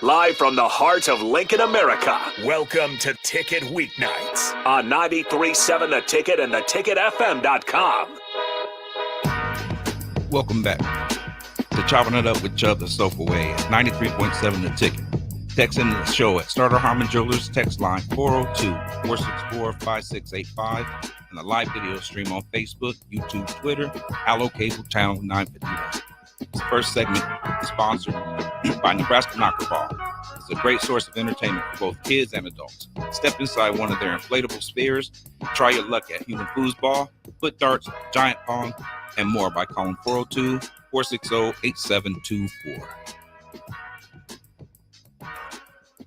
Live from the heart of Lincoln, America. Welcome to Ticket Weeknights on 93.7 The Ticket and theticketfm.com. Welcome back to Choppin It Up with Chubb the SoulFull Way at 93.7 The Ticket. Text in the show at Starter Harmon Jewelers text line 402-464-5685 and the live video stream on Facebook, YouTube, Twitter, Allo Cable Channel 951. This first segment is sponsored by Nebraska Knockerball. It's a great source of entertainment for both kids and adults. Step inside one of their inflatable spheres, try your luck at human foosball, foot darts, giant pong, and more by calling 402-460-8724.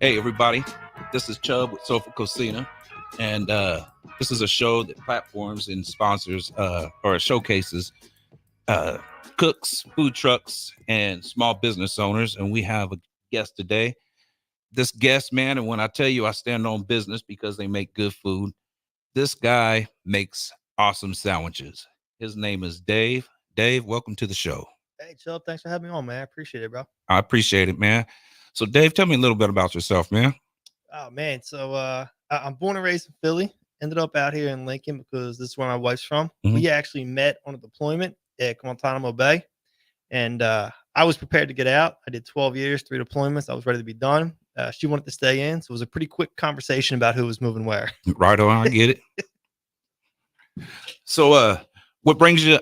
Hey everybody, this is Chubb with Soulful Cocina, and this is a show that platforms and sponsors or showcases cooks, food trucks, and small business owners. And we have a guest today. This guest, man, and when I tell you I stand on business because they make good food, this guy makes awesome sandwiches. His name is Dave. Dave, welcome to the show. Hey, Chubb, thanks for having me on, man. I appreciate it, bro. I appreciate it, man. So, Dave, tell me a little bit about yourself, man. Oh, man. So I'm born and raised in Philly. Ended up out here in Lincoln because this is where my wife's from. Mm-hmm. We actually met on a deployment at Guantanamo Bay. And I was prepared to get out. I did 12 years, 3 deployments. I was ready to be done. She wanted to stay in. So it was a pretty quick conversation about who was moving where. Right on. I get it. So what brings you,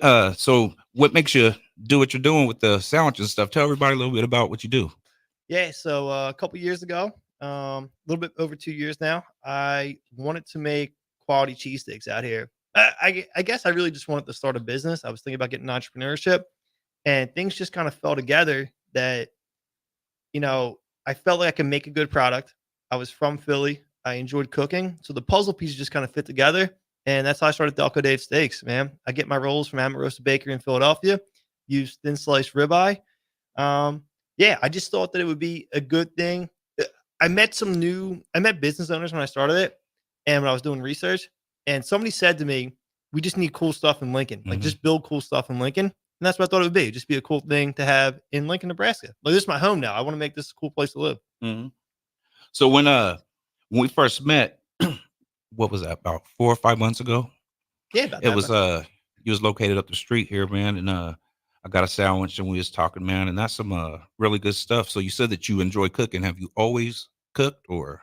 what makes you do what you're doing with the sandwiches and stuff? Tell everybody a little bit about what you do. Yeah, so a couple years ago, a little bit over 2 years now, I wanted to make quality cheesesteaks out here. I guess I really just wanted to start a business. I was thinking about getting entrepreneurship, and things just kind of fell together that, I felt like I could make a good product. I was from Philly. I enjoyed cooking. So the puzzle pieces just kind of fit together, and that's how I started Delco Dave Steaks, man. I get my rolls from Amorosa Bakery in Philadelphia, use thin sliced ribeye. Yeah, I just thought that it would be a good thing. I met business owners when I started it and when I was doing research, and somebody said to me, we just need cool stuff in Lincoln. Like, just build cool stuff in Lincoln. And that's what I thought it would be. Just be a cool thing to have in Lincoln, Nebraska. Like, this is my home now. I want to make this a cool place to live. Mm-hmm. So when we first met, what was that, about 4 or 5 months ago? Yeah, it was you was located up the street here, man, and I got a sandwich and we was talking, man, and that's some really good stuff. So you said that you enjoy cooking. Have you always cooked, or?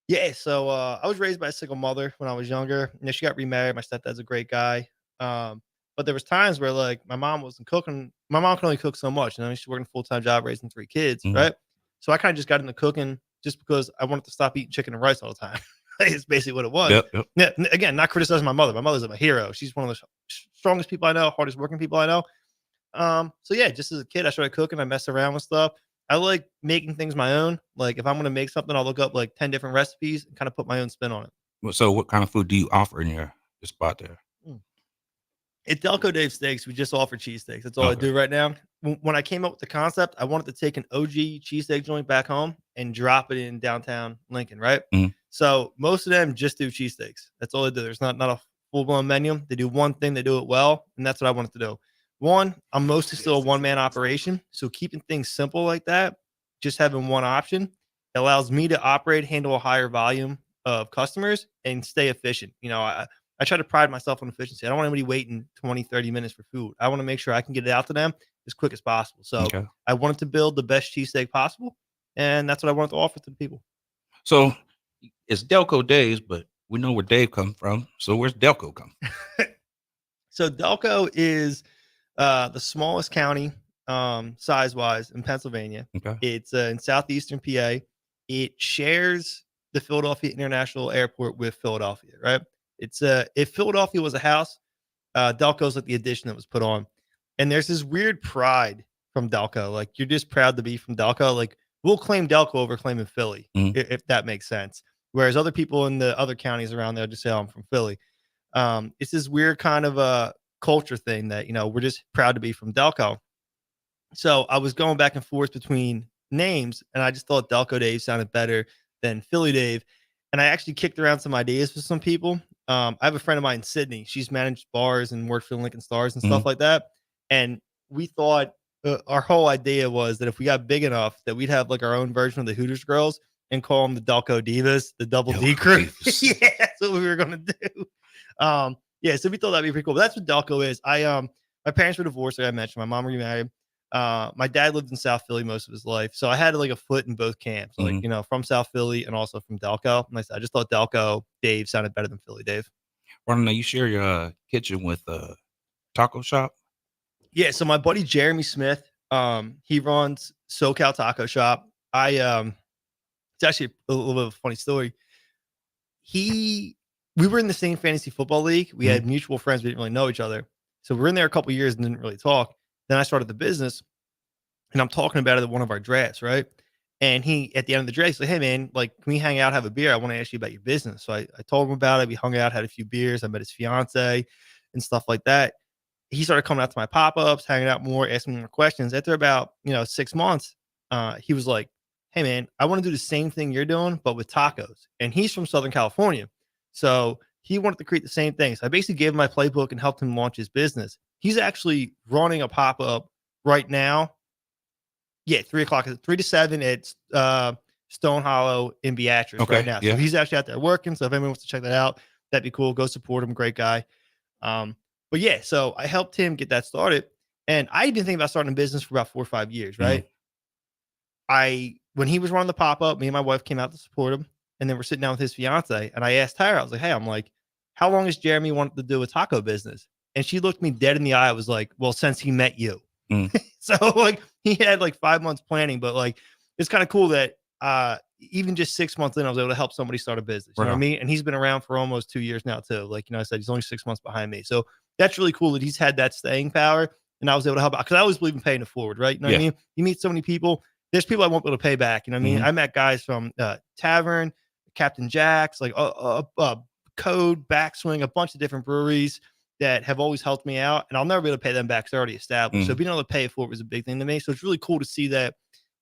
Yeah, so I was raised by a single mother when I was younger. She got remarried. My stepdad's a great guy. But there was times where, like, my mom wasn't cooking. My mom can only cook so much. She's working a full-time job raising 3 kids, right? So I kind of just got into cooking just because I wanted to stop eating chicken and rice all the time. It's basically what it was. Yep. Yeah, again, not criticizing my mother. My mother's a hero. She's one of the strongest people I know, hardest working people I know. So yeah, just as a kid, I started cooking. I messed around with stuff. I like making things my own. Like, if I'm going to make something, I'll look up like 10 different recipes and kind of put my own spin on it. So what kind of food do you offer in your spot there? At Delco Dave Steaks, we just offer cheesesteaks. That's all I do right now. When I came up with the concept, I wanted to take an OG cheesesteak joint back home and drop it in downtown Lincoln, right? So most of them just do cheesesteaks. That's all they do. There's not a full-blown menu. They do one thing, they do it well, and that's what I wanted to do. One, I'm mostly still a one-man operation, so keeping things simple like that, just having one option, allows me to operate, handle a higher volume of customers, and stay efficient. I try to pride myself on efficiency. I don't want anybody waiting 20, 30 minutes for food. I want to make sure I can get it out to them as quick as possible. So I wanted to build the best cheesesteak possible, and that's what I wanted to offer to the people. So it's Delco Dave's, but we know where Dave comes from. So where's Delco come? So Delco is the smallest county size-wise in Pennsylvania. It's in southeastern PA. It shares the Philadelphia International Airport with Philadelphia, right? It's if Philadelphia was a house, Delco's like the addition that was put on. And there's this weird pride from Delco. Like, you're just proud to be from Delco. Like, we'll claim Delco over claiming Philly, if that makes sense. Whereas other people in the other counties around there just say, oh, I'm from Philly. It's this weird kind of a culture thing that, we're just proud to be from Delco. So I was going back and forth between names, and I just thought Delco Dave sounded better than Philly Dave. And I actually kicked around some ideas with some people. I have a friend of mine in Sydney. She's managed bars and worked for Lincoln Stars and stuff like that. And we thought, our whole idea was that if we got big enough that we'd have like our own version of the Hooters girls and call them the Delco Divas, the Double D crew. Yeah, that's what we were gonna do. Yeah, so we thought that'd be pretty cool. But that's what Delco is. My parents were divorced, like I mentioned. My mom remarried. My dad lived in South Philly most of his life, so I had like a foot in both camps, like from South Philly and also from Delco. And I just thought Delco Dave sounded better than Philly Dave. Well, now you share your kitchen with a taco shop. Yeah, so my buddy Jeremy Smith, he runs SoCal Taco Shop. It's actually a little bit of a funny story. We were in the same fantasy football league. We had mutual friends. We didn't really know each other. So we were in there a couple of years and didn't really talk. Then I started the business and I'm talking about it at one of our drafts, right? And he, at the end of the draft, he's like, hey man, like, can we hang out, have a beer? I want to ask you about your business. So I told him about it. We hung out, had a few beers. I met his fiance and stuff like that. He started coming out to my pop-ups, hanging out more, asking me more questions. After about, 6 months, he was like, hey man, I want to do the same thing you're doing, but with tacos. And he's from Southern California. So he wanted to create the same thing. So I basically gave him my playbook and helped him launch his business. He's actually running a pop-up right now. Yeah, 3 to 7 at Stone Hollow in Beatrice right now. So he's actually out there working. So if anyone wants to check that out, that'd be cool. Go support him. Great guy. But yeah, so I helped him get that started. And I didn't think about starting a business for about 4 or 5 years, right? When he was running the pop-up, me and my wife came out to support him. And then we're sitting down with his fiance. And I asked her, I was like, hey, how long has Jeremy wanted to do a taco business? And she looked me dead in the eye. I was like, well, since he met you. So like he had like 5 months planning, but like it's kind of cool that even just 6 months in, I was able to help somebody start a business. You know what I mean? And he's been around for almost 2 years now too. Like, I said, he's only 6 months behind me. So that's really cool that he's had that staying power. And I was able to help out because I always believe in paying it forward, right? You know what I mean? You meet so many people. There's people I won't be able to pay back. You know what I mean? I met guys from Tavern, Captain Jack's, like Code, Backswing, a bunch of different breweries that have always helped me out. And I'll never be able to pay them back because they're already established. So being able to pay it forward was a big thing to me. So it's really cool to see that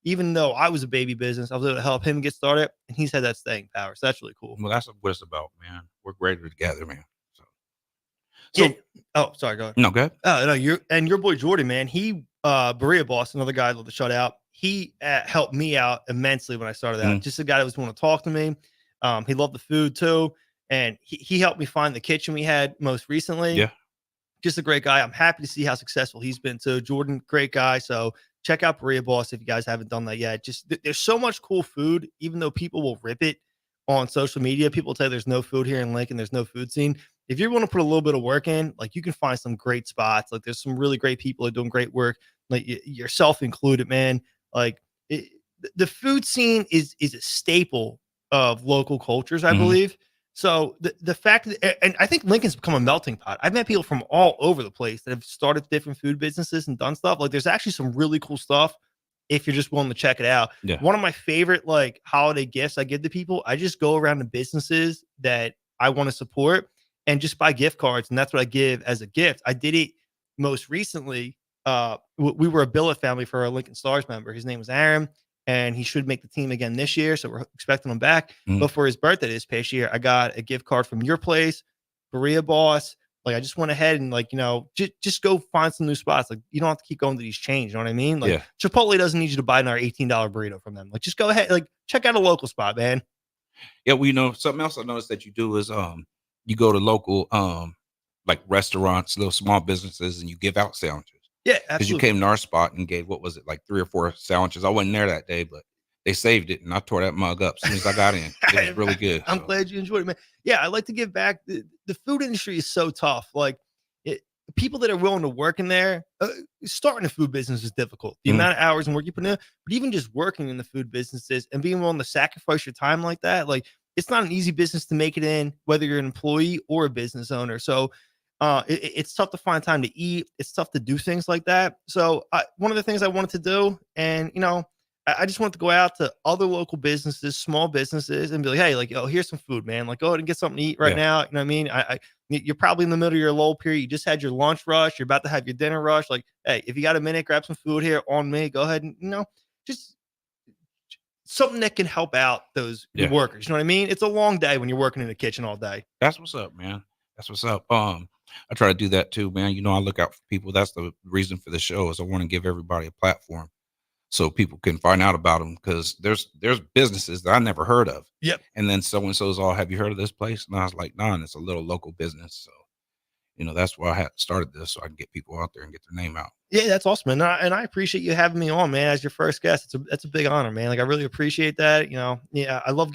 even though I was a baby business, I was able to help him get started and he's had that staying power. So that's really cool. Well, that's what it's about, man. We're greater together, man. So yeah. Oh, sorry, go ahead. No, go ahead. No, your boy Jordan, man, he Berea Boss, another guy I'd love to shout out. He helped me out immensely when I started out. Just a guy that was want to talk to me. He loved the food too. And he helped me find the kitchen we had most recently. Yeah. Just a great guy. I'm happy to see how successful he's been too. Jordan, great guy. So check out Berea Boss if you guys haven't done that yet. Just there's so much cool food, even though people will rip it on social media. People tell you there's no food here in Lincoln. There's no food scene. If you want to put a little bit of work in, like you can find some great spots. Like there's some really great people that are doing great work, like yourself included, man. Like the food scene is a staple of local cultures, I believe. So the fact that, and I think Lincoln's become a melting pot. I've met people from all over the place that have started different food businesses and done stuff. Like there's actually some really cool stuff if you're just willing to check it out. Yeah. One of my favorite like holiday gifts I give to people, I just go around to businesses that I want to support and just buy gift cards. And that's what I give as a gift. I did it most recently. We were a billet family for a Lincoln Stars member. His name was Aaron. And he should make the team again this year. So we're expecting him back. But for his birthday this past year, I got a gift card from your place, Berea Boss. Like I just went ahead and like, just go find some new spots. Like you don't have to keep going to these chains. You know what I mean? Like Chipotle doesn't need you to buy another $18 burrito from them. Like just go ahead, like check out a local spot, man. Yeah. Well, something else I noticed that you do is you go to local like restaurants, little small businesses, and you give out sandwiches. Yeah, absolutely. Because you came to our spot and gave, what was it, like 3 or 4 sandwiches. I wasn't there that day, but they saved it, and I tore that mug up as soon as I got in. It was really good. I'm glad you enjoyed it, man. Yeah, I like to give back. The food industry is so tough. Like, people that are willing to work in there, starting a food business is difficult. The amount of hours and work you put in, but even just working in the food businesses and being willing to sacrifice your time like that, like, it's not an easy business to make it in, whether you're an employee or a business owner. So, it's tough to find time to eat. It's tough to do things like that. So one of the things I wanted to do, and I just wanted to go out to other local businesses, small businesses, and be like, hey, like, oh, here's some food, man. Like, go ahead and get something to eat right now. You know what I mean? You're probably in the middle of your lull period. You just had your lunch rush. You're about to have your dinner rush. Like, hey, if you got a minute, grab some food here on me. Go ahead and just something that can help out those workers. You know what I mean? It's a long day when you're working in the kitchen all day. That's what's up, man. That's what's up. I try to do that too, man. I look out for people. That's the reason for the show is I want to give everybody a platform so people can find out about them because there's businesses that I never heard of. Yep. And then so and so's all, have you heard of this place? And I was like, nah, and it's a little local business. So, that's why I had started this so I can get people out there and get their name out. Yeah, that's awesome, man. And I appreciate you having me on, man, as your first guest. That's a big honor, man. Like I really appreciate that. Yeah, I love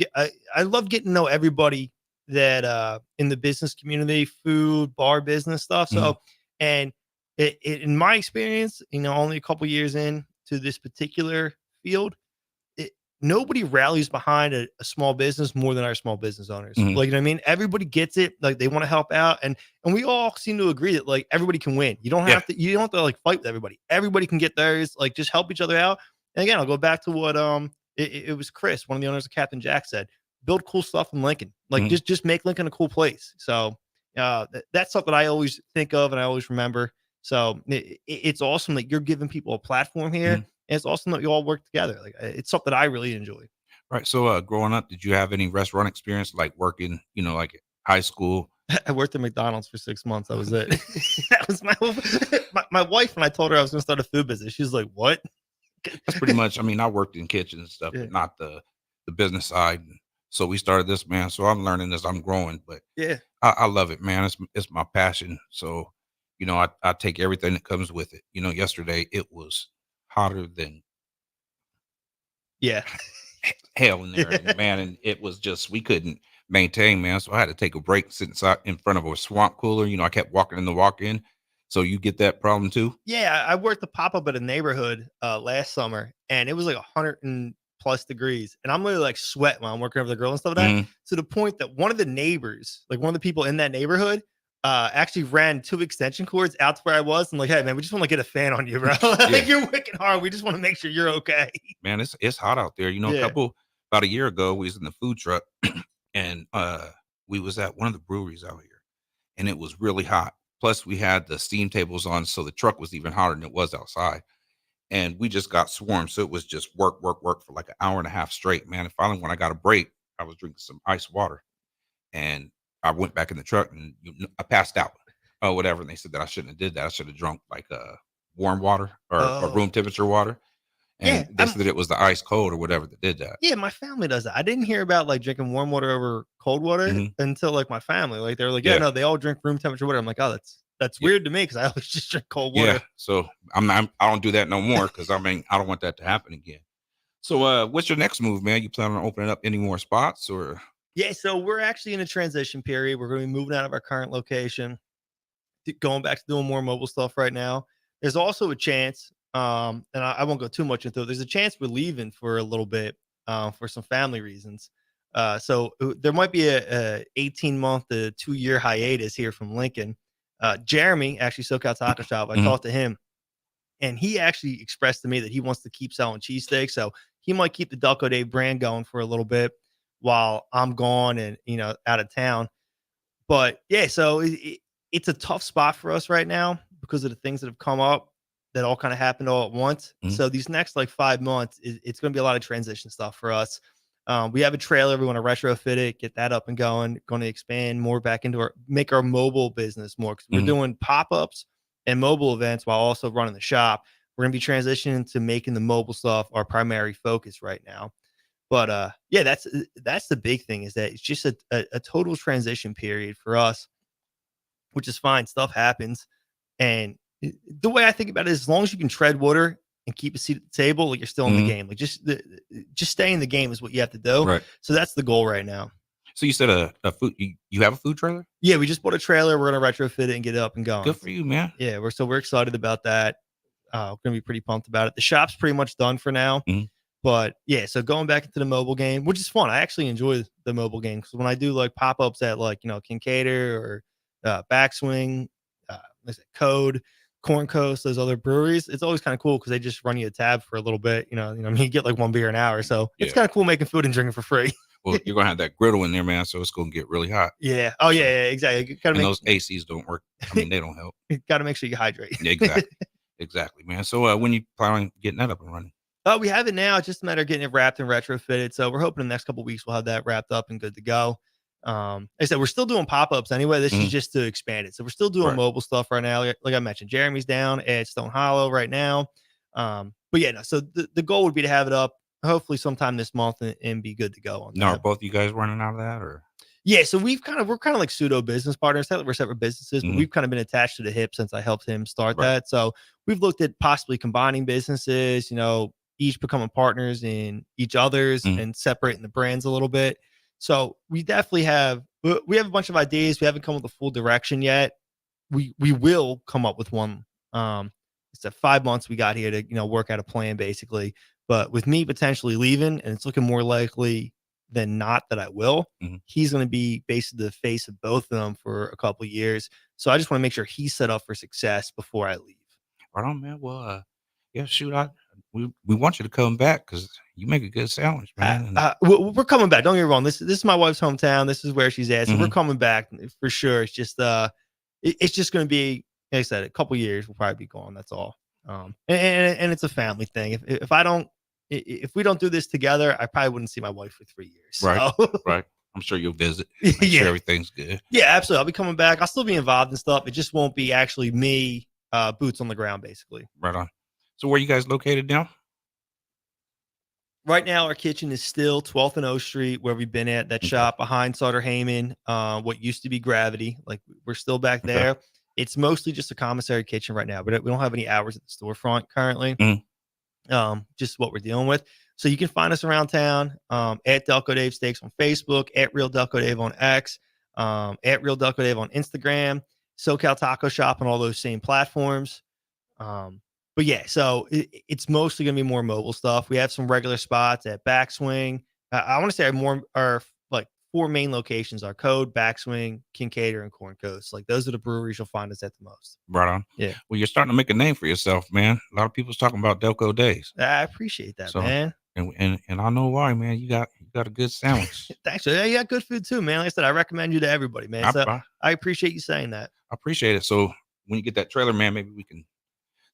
getting to know everybody that in the business community, food, bar business stuff. So, and in my experience, only a couple years in to this particular field, nobody rallies behind a small business more than our small business owners. Like, you know what I mean? Everybody gets it. Like they want to help out. And we all seem to agree that like everybody can win. You don't have to like fight with everybody. Everybody can get theirs. Like just help each other out. And again, I'll go back to what it was Chris, one of the owners of Captain Jack, said, build cool stuff in Lincoln. Like just make Lincoln a cool place. So that's something I always think of and I always remember. So it's awesome that you're giving people a platform here. And it's awesome that you all work together. Like it's something I really enjoy. Right. So growing up, did you have any restaurant experience like working, like high school? I worked at McDonald's for 6 months. That was it. That was my wife. When I told her I was going to start a food business, she was like, what? That's pretty much, I worked in kitchens and stuff, but not the business side. So we started this, man. So I'm learning as I'm growing, but yeah, I love it, man. It's my passion. So, I take everything that comes with it. Yesterday it was hotter than hell in there, and, man, and it was just we couldn't maintain, man. So I had to take a break, sit inside in front of a swamp cooler. I kept walking in the walk-in. So you get that problem too? Yeah, I worked the pop-up at a neighborhood last summer, and it was like 100 and plus degrees, and I'm literally like sweating while I'm working over the grill and stuff like that. To the point that one of the neighbors, like one of the people in that neighborhood, actually ran 2 extension cords out to where I was. I'm like, hey man, we just want to get a fan on you, bro. Like you're wicked hard. We just want to make sure you're okay. Man, it's hot out there. About a year ago, we was in the food truck and we was at one of the breweries out here and it was really hot. Plus we had the steam tables on, so the truck was even hotter than it was outside. And we just got swarmed. So it was just work for like an hour and a half straight, man. And finally, when I got a break, I was drinking some ice water and I went back in the truck and I passed out or whatever. And they said that I shouldn't have did that. I should have drunk like warm water or room temperature water. And they said that it was the ice cold or whatever that did that. Yeah, my family does that. I didn't hear about like drinking warm water over cold water until like my family. Like they were like, no, they all drink room temperature water. I'm like, oh, that's weird to me because I always just drink cold water. Yeah, so I don't do that no more because I don't want that to happen again. So what's your next move, man? You plan on opening up any more spots or? Yeah, so we're actually in a transition period. We're going to be moving out of our current location, going back to doing more mobile stuff right now. There's also a chance, and I won't go too much into it. There's a chance we're leaving for a little bit for some family reasons. So there might be a 18-month to 2-year hiatus here from Lincoln. Jeremy, actually, SoCal Taco Shop, I talked to him, and he actually expressed to me that he wants to keep selling cheesesteaks. So he might keep the Delco Day brand going for a little bit while I'm gone and, out of town. But yeah, so it's a tough spot for us right now because of the things that have come up that all kind of happened all at once. So these next like 5 months, it's going to be a lot of transition stuff for us. We have a trailer. We want to retrofit it, get that up and going to expand more back into make our mobile business more. Cause we're doing pop-ups and mobile events while also running the shop. We're going to be transitioning to making the mobile stuff our primary focus right now. But yeah, that's the big thing is that it's just a total transition period for us, which is fine. Stuff happens. And the way I think about it is as long as you can tread water and keep a seat at the table, like you're still in the game. Like just stay in the game is what you have to do. Right. So that's the goal right now. So you said a food, you have a food trailer? Yeah, we just bought a trailer. We're going to retrofit it and get it up and going. Good for you, man. Yeah, we're excited about that. We're going to be pretty pumped about it. The shop's pretty much done for now. But yeah, so going back into the mobile game, which is fun. I actually enjoy the mobile game because when I do like pop-ups at like, Kincaidor or Backswing, Code, Corn Coast, those other breweries, it's always kind of cool because they just run you a tab for a little bit. You get like 1 beer an hour. So it's kind of cool making food and drinking for free. Well, you're going to have that griddle in there, man. So it's going to get really hot. Yeah. Oh, yeah, exactly. Those ACs don't work. They don't help. You got to make sure you hydrate. Yeah, exactly. Exactly, man. So when you plan on getting that up and running? We have it now. It's just a matter of getting it wrapped and retrofitted. So we're hoping in the next couple of weeks we'll have that wrapped up and good to go. Like I said, we're still doing pop-ups anyway. This is just to expand it. So we're still doing mobile stuff right now. Like I mentioned, Jeremy's down at Stone Hollow right now. But yeah, no, so the goal would be to have it up hopefully sometime this month and be good to go on Now, are that. both you guys running out of that, or? Yeah, so we're kind of like pseudo business partners. Not that we're separate businesses, but we've kind of been attached to the hip since I helped him start that. So we've looked at possibly combining businesses, each becoming partners in each other's and separating the brands a little bit. So we definitely have a bunch of ideas. We haven't come with a full direction yet. We will come up with one. It's 5 months we got here to work out a plan basically. But with me potentially leaving, and it's looking more likely than not that I will, he's going to be basically the face of both of them for a couple of years. So I just want to make sure he's set up for success before I leave. Right on, man. Well, yeah, shoot, we want you to come back because you make a good sandwich, man. We're coming back. Don't get me wrong. This is my wife's hometown. This is where she's at. So we're coming back for sure. It's just it's just going to be, like I said, a couple of years. We'll probably be gone. That's all. And it's a family thing. If we don't do this together, I probably wouldn't see my wife for 3 years. So. Right. I'm sure you'll visit. Make sure everything's good. Yeah, absolutely. I'll be coming back. I'll still be involved in stuff. It just won't be actually me, boots on the ground, basically. Right on. So where you guys located now? Right now, our kitchen is still 12th and O Street, where we've been at that shop behind Sutter Heyman, what used to be Gravity. Like, we're still back there. It's mostly just a commissary kitchen right now, but we don't have any hours at the storefront currently. Just what we're dealing with. So you can find us around town at Delco Dave Steaks on Facebook, at Real Delco Dave on X, at Real Delco Dave on Instagram, SoCal Taco Shop on all those same platforms. But yeah, so it's mostly going to be more mobile stuff. We have some regular spots at Backswing. I want to say our like 4 main locations are Code, Backswing, Kincaid, and Corn Coast. Like, those are the breweries you'll find us at the most. Right on. Yeah. Well, you're starting to make a name for yourself, man. A lot of people's talking about Delco Days. I appreciate that, man. And I know why, man. You got a good sandwich. Thanks. Yeah, you got good food too, man. Like I said, I recommend you to everybody, man. I appreciate you saying that. I appreciate it. So when you get that trailer, man, maybe we can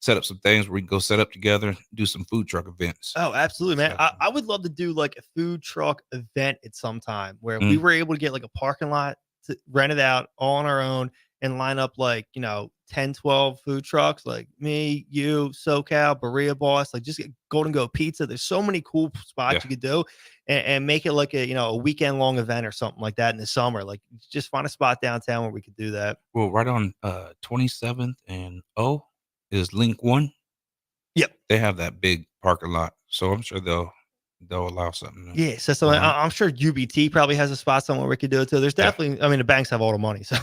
set up some things where we can go set up together, do some food truck events. Oh, absolutely, man. So, I would love to do like a food truck event at some time where we were able to get like a parking lot to rent it out all on our own and line up like, 10, 12 food trucks, like me, you, SoCal, Berea Boss, like just get Golden Go Pizza. There's so many cool spots you could do and make it like a weekend long event or something like that in the summer. Like, just find a spot downtown where we could do that. Well, right on 27th and O is Link 1. Yep. They have that big parking lot. So I'm sure they'll allow something. Yeah. So I'm sure UBT probably has a spot somewhere we could do it too. There's definitely, I mean, the banks have all the money. So,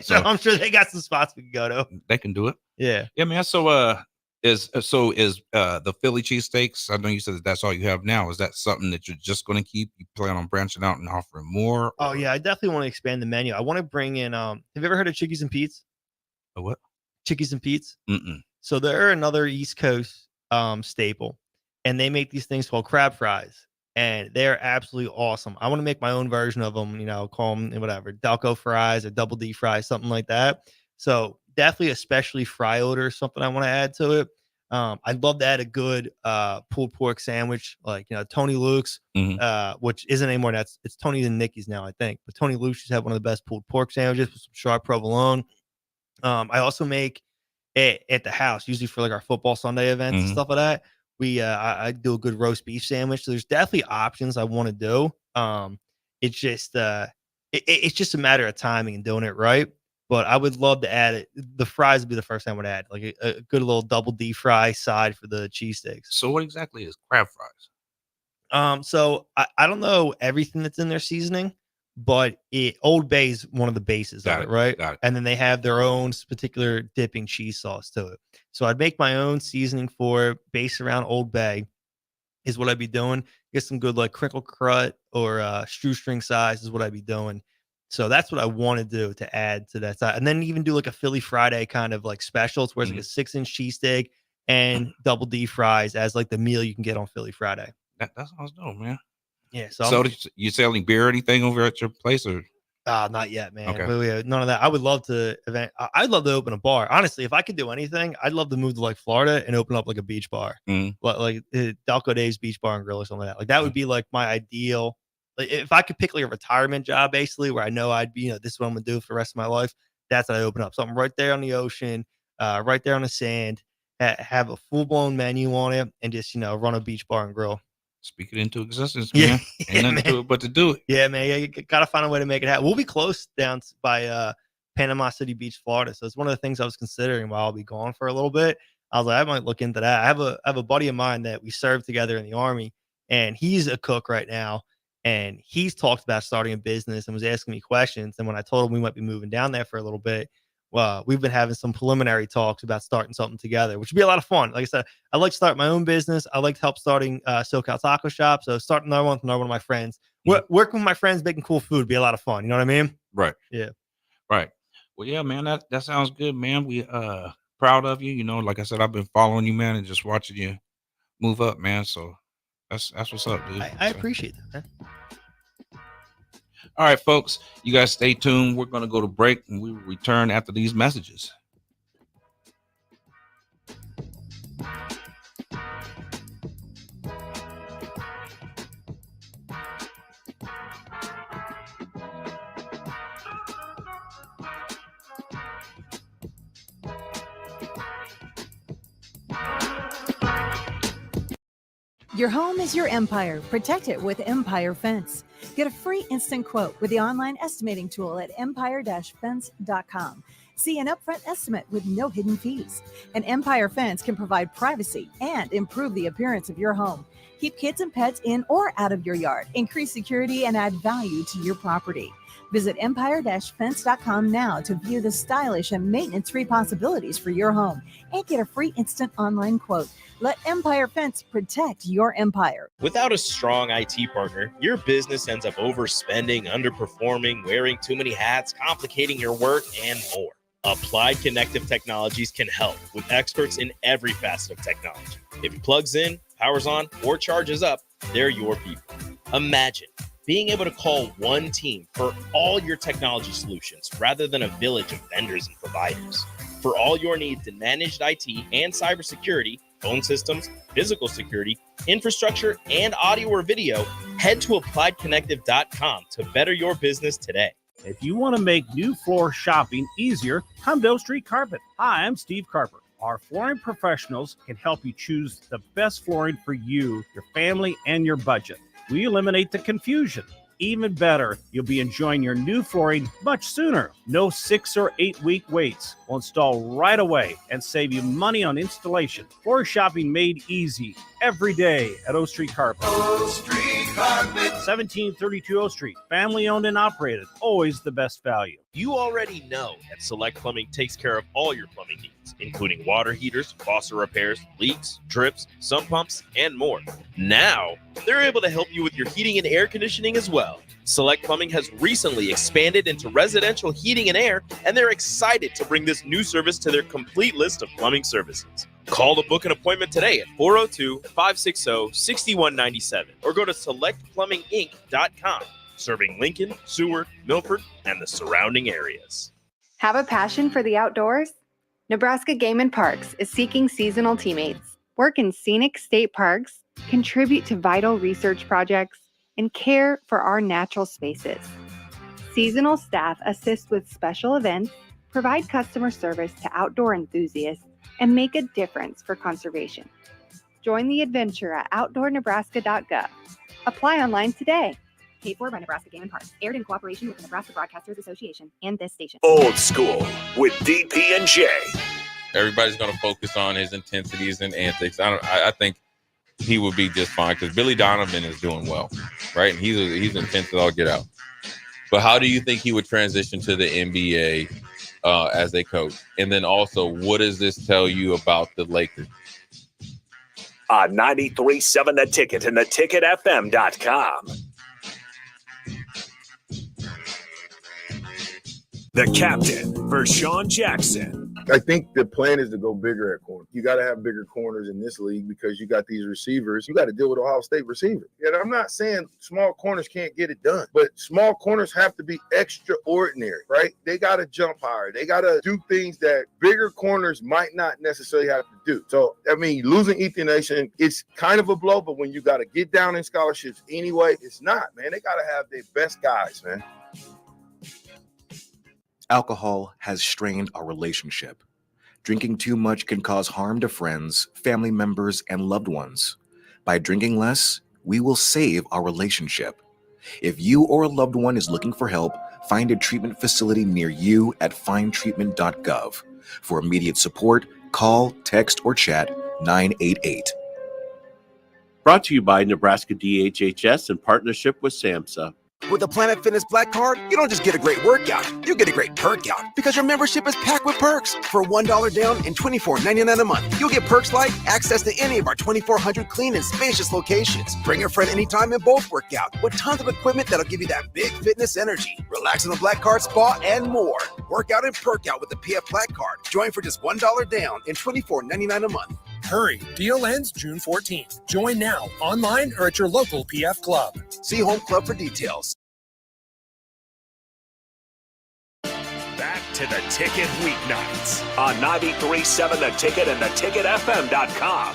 so I'm sure they got some spots we could go to. They can do it. Yeah. Yeah, man. So, is the Philly cheesesteaks? I know you said that's all you have now. Is that something that you're just going to keep? You plan on branching out and offering more? Or? Oh yeah, I definitely want to expand the menu. I want to bring in. Have you ever heard of Chickies and Pete's? A what? Chickies and Pete's. Mm-mm. So they're another East Coast staple, and they make these things called crab fries, and they're absolutely awesome. I want to make my own version of them. Call them whatever, Delco fries or double D fries, something like that. So definitely a specialty fry order, something I want to add to it. I'd love to add a good pulled pork sandwich, like Tony Luke's, which isn't anymore. It's Tony's and Nikki's now, I think. But Tony Luke's just have one of the best pulled pork sandwiches with some sharp provolone. I also make at the house, usually for like our football Sunday events and stuff like that. I do a good roast beef sandwich. So there's definitely options I want to do. It's just it's just a matter of timing and doing it right. But I would love to add it. The fries would be the first thing I would add, like a good little double D fry side for the cheesesteaks. So what exactly is crab fries? So I don't know everything that's in their seasoning, but Old Bay is one of the bases of it, right? Got it. And then they have their own particular dipping cheese sauce to it. So I'd make my own seasoning for it based around Old Bay is what I'd be doing. Get some good like crinkle cut or shoestring size is what I'd be doing. So that's what I want to do to add to that side. And then even do like a Philly Friday kind of like special. It's where it's like a 6-inch cheesesteak and double D fries as like the meal you can get on Philly Friday. That sounds dope, man. Yeah. So you selling beer or anything over at your place or? Not yet, man. Okay. None of that. I would love to I'd love to open a bar. Honestly, if I could do anything, I'd love to move to like Florida and open up like a beach bar, like Delco Dave's Beach Bar and Grill or something like that. Like that would be like my ideal like, if I could pick like a retirement job, basically, where I know I'd be, this is what I'm gonna do for the rest of my life. That's what I open up. Something right there on the ocean, right there on the sand, have a full blown menu on it, and just, run a beach bar and grill. Speak it into existence, Yeah, man. Ain't nothing to it but to do it. yeah, man. Yeah, you gotta find a way to make it happen. We'll be close down by Panama City Beach, Florida. So it's one of the things I was considering while I'll be gone for a little bit. I was like, I might look into that. I have a buddy of mine that we served together in the Army, and he's a cook right now. And he's talked about starting a business and was asking me questions. And when I told him we might be moving down there for a little bit, well, we've been having some preliminary talks about starting something together, which would be a lot of fun. Like I said, I like to start my own business. I like to help starting SoCal Taco Shop. So starting another one with another one of my friends. Working with my friends, making cool food would be a lot of fun. You know what I mean? Right. Yeah. Right. Well, yeah, man, that sounds good, man. We proud of you. Like I said, I've been following you, man, and just watching you move up, man. So that's what's up, dude. I appreciate that, man. All right, folks, you guys stay tuned. We're going to go to break, and we will return after these messages. Your home is your empire. Protect it with Empire Fence. Get a free instant quote with the online estimating tool at empire-fence.com. See an upfront estimate with no hidden fees. An Empire Fence can provide privacy and improve the appearance of your home. Keep kids and pets in or out of your yard. Increase security and add value to your property. Visit empire-fence.com now to view the stylish and maintenance-free possibilities for your home and get a free instant online quote. Let Empire Fence protect your empire. Without a strong IT partner, your business ends up overspending, underperforming, wearing too many hats, complicating your work, and more. Applied Connective Technologies can help with experts in every facet of technology. If it plugs in, powers on, or charges up, they're your people. Imagine being able to call one team for all your technology solutions rather than a village of vendors and providers. For all your needs in managed IT and cybersecurity, phone systems, physical security, infrastructure, and audio or video, head to appliedconnective.com to better your business today. If you want to make new floor shopping easier, come to O Street Carpet. Hi, I'm Steve Carper. Our flooring professionals can help you choose the best flooring for you, your family, and your budget. We eliminate the confusion. Even better, you'll be enjoying your new flooring much sooner. No 6 or 8 week waits. We'll install right away and save you money on installation. Floor shopping made easy every day at O Street Carpet. O Street Carpet. 1732 O Street. Family owned and operated. Always the best value. You already know that Select Plumbing takes care of all your plumbing needs, including water heaters, faucet repairs, leaks, drips, sump pumps, and more. Now, they're able to help you with your heating and air conditioning as well. Select Plumbing has recently expanded into residential heating and air, and they're excited to bring this new service to their complete list of plumbing services. Call to book an appointment today at 402-560-6197 or go to selectplumbinginc.com, serving Lincoln, Seward, Milford, and the surrounding areas. Have a passion for the outdoors? Nebraska Game and Parks is seeking seasonal teammates. Work in scenic state parks, contribute to vital research projects, and care for our natural spaces. Seasonal staff assist with special events, provide customer service to outdoor enthusiasts, and make a difference for conservation. Join the adventure at outdoornebraska.gov. Apply online today. Paid for by Nebraska Game and Parks. Aired in cooperation with the Nebraska Broadcasters Association and this station. Old School with DP and J. Everybody's going to focus on his intensities and antics. I think he would be just fine because Billy Donovan is doing well, right? And he's intense as all get out. But how do you think he would transition to the NBA as a coach? And then also, what does this tell you about the Lakers? 93.7 The Ticket and theticketfm.com. The captain, Vershawn Jackson. I think the plan is to go bigger at corner. You got to have bigger corners in this league because you got these receivers. You got to deal with Ohio State receivers. And I'm not saying small corners can't get it done, but small corners have to be extraordinary, right? They got to jump higher. They got to do things that bigger corners might not necessarily have to do. So, I mean, losing Ethan Nation, it's kind of a blow, but when you got to get down in scholarships anyway, it's not, man. They got to have their best guys, man. Alcohol has strained our relationship. Drinking too much can cause harm to friends, family members, and loved ones. By drinking less, we will save our relationship. If you or a loved one is looking for help, find a treatment facility near you at findtreatment.gov. For immediate support, call, text, or chat 988. Brought to you by Nebraska DHHS in partnership with SAMHSA. With a Planet Fitness Black Card, you don't just get a great workout, you get a great perk out because your membership is packed with perks. For $1 down and $24.99 a month, you'll get perks like access to any of our 2,400 clean and spacious locations. Bring a friend anytime and both work out with tons of equipment that'll give you that big fitness energy. Relax in the Black Card spa and more. Work out and perk out with the PF Black Card. Join for just $1 down and $24.99 a month. Hurry, deal ends June 14th. Join now, online or at your local PF Club. See Home Club for details. Back to the Ticket weeknights on 93.7 The Ticket and theticketfm.com.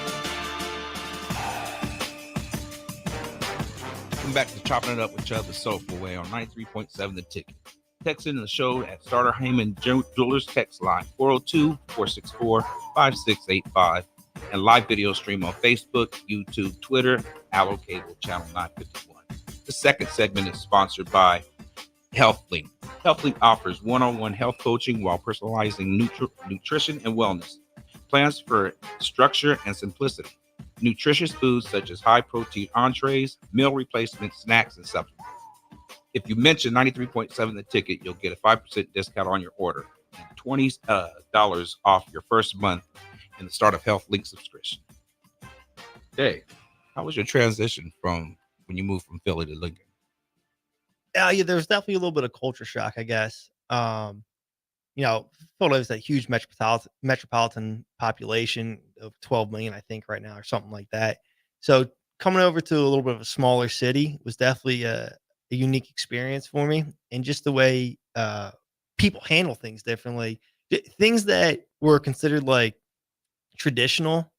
Welcome back to Chopping It Up with Chubb the SoulFull Way on 93.7 The Ticket. Text in the show at Starter Heyman Jewelers text line 402-464-5685 and live video stream on Facebook, YouTube, Twitter, Allo Cable Channel 951. The second segment is sponsored by HealthLink. HealthLink offers one-on-one health coaching while personalizing nutrition and wellness. Plans for structure and simplicity. Nutritious foods such as high-protein entrees, meal replacements, snacks, and supplements. If you mention 93.7 The Ticket, you'll get a 5% discount on your order and $20 off your first month in the start of HealthLink subscription. Hey, how was your transition from when you moved from Philly to Lincoln? Yeah, there's definitely a little bit of culture shock, I guess. Philadelphia is that huge metropolitan population of 12 million, I think, right now, or something like that. So coming over to a little bit of a smaller city was definitely a unique experience for me, and just the way people handle things differently. Things that were considered like traditional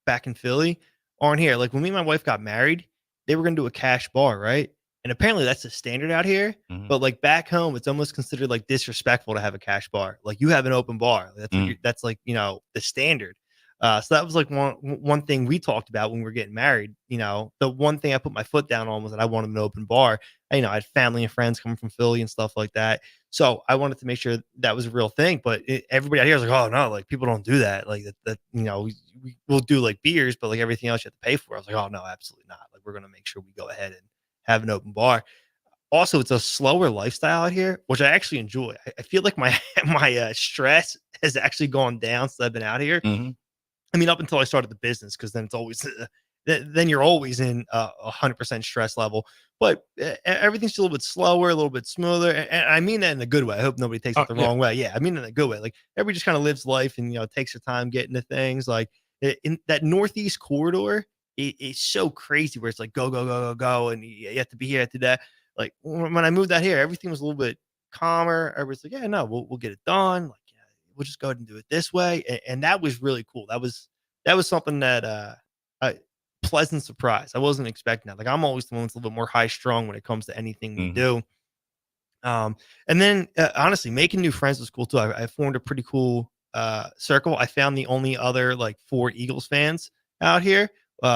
back in Philly aren't here. Like when me and my wife got married, they were going to do a cash bar, right? And apparently that's the standard out here. Mm-hmm. But like back home, it's almost considered like disrespectful to have a cash bar. Like you have an open bar. That's that's like, the standard. So that was like one thing we talked about when we were getting married. The one thing I put my foot down on was that I wanted an open bar. I had family and friends coming from Philly and stuff like that. So I wanted to make sure that was a real thing. But everybody out here is like, oh no, like people don't do that. Like that we'll do like beers, but like everything else you have to pay for. I was like, oh no, absolutely not. Like we're going to make sure we go ahead and have an open bar. Also, it's a slower lifestyle out here, which I actually enjoy. I feel like my stress has actually gone down since I've been out here. Mm-hmm. I mean, up until I started the business, because then it's always then you're always in 100% stress level. But everything's a little bit slower, a little bit smoother, and I mean that in a good way. I hope nobody takes it the wrong way. Yeah, I mean in a good way. Like everybody just kind of lives life and takes their time getting to things. Like in that Northeast corridor, it's so crazy where it's like go go go go go, and you have to be here to that. Like when I moved out here, everything was a little bit calmer. Everybody's like, yeah, no, we'll get it done. Like we'll just go ahead and do it this way, and that was really cool. That was something that a pleasant surprise. I wasn't expecting that. Like I'm always the one that's a little bit more high strung when it comes to anything we do. And then honestly, making new friends was cool too. I formed a pretty cool circle. I found the only other like 4 Eagles fans out here,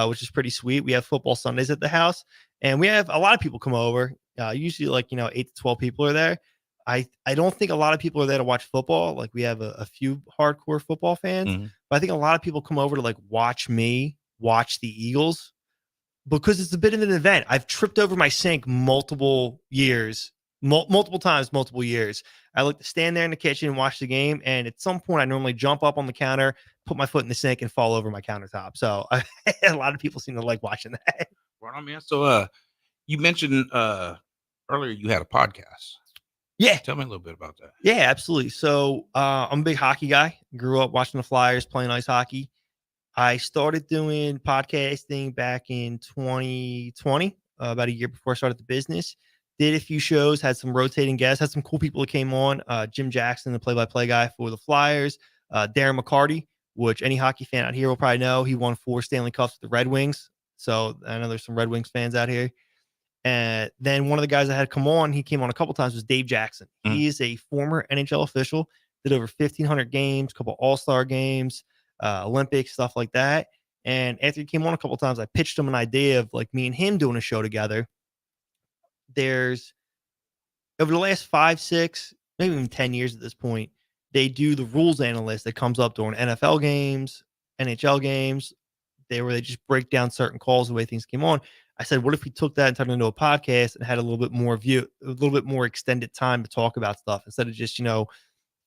which is pretty sweet. We have football Sundays at the house, and we have a lot of people come over. Usually like 8 to 12 people are there. I don't think a lot of people are there to watch football. Like we have a few hardcore football fans, but I think a lot of people come over to like watch me watch the Eagles because it's a bit of an event. I've tripped over my sink multiple years. I like to stand there in the kitchen and watch the game. And at some point I normally jump up on the counter, put my foot in the sink and fall over my countertop. So a lot of people seem to like watching that. Right on, man. So you mentioned earlier you had a podcast. Yeah. Tell me a little bit about that. Yeah, absolutely. So I'm a big hockey guy. Grew up watching the Flyers, playing ice hockey. I started doing podcasting back in 2020, about a year before I started the business. Did a few shows, had some rotating guests, had some cool people that came on. Jim Jackson, the play-by-play guy for the Flyers. Darren McCarty, which any hockey fan out here will probably know. He won 4 Stanley Cups with the Red Wings. So I know there's some Red Wings fans out here. And then one of the guys that had come on, he came on a couple times, was Dave Jackson. He is a former NHL official, did over 1,500 games, a couple All-Star games, Olympics, stuff like that. And after he came on a couple times, I pitched him an idea of like me and him doing a show together. There's over the last 5, 6, maybe even 10 years at this point, they do the rules analyst that comes up during NFL games, NHL games, where they just break down certain calls, the way things came on. I said, what if we took that and turned it into a podcast and had a little bit more extended time to talk about stuff instead of just,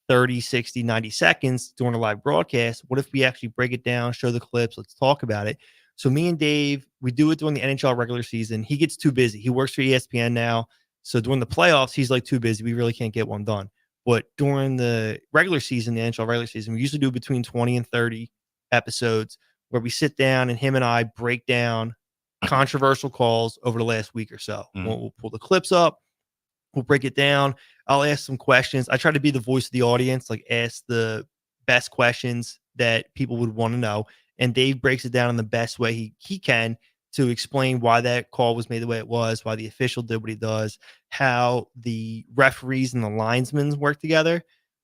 30, 60, 90 seconds during a live broadcast? What if we actually break it down, show the clips, let's talk about it? So me and Dave, we do it during the NHL regular season. He gets too busy. He works for ESPN now. So during the playoffs, he's like too busy. We really can't get one done. But during the regular season, the NHL regular season, we usually do between 20 and 30 episodes where we sit down and him and I break down controversial calls over the last week or so. We'll pull the clips up. We'll break it down. I'll ask some questions. I try to be the voice of the audience, like ask the best questions that people would want to know. And Dave breaks it down in the best way he can to explain why that call was made the way it was, why the official did what he does, how the referees and the linesmen work together.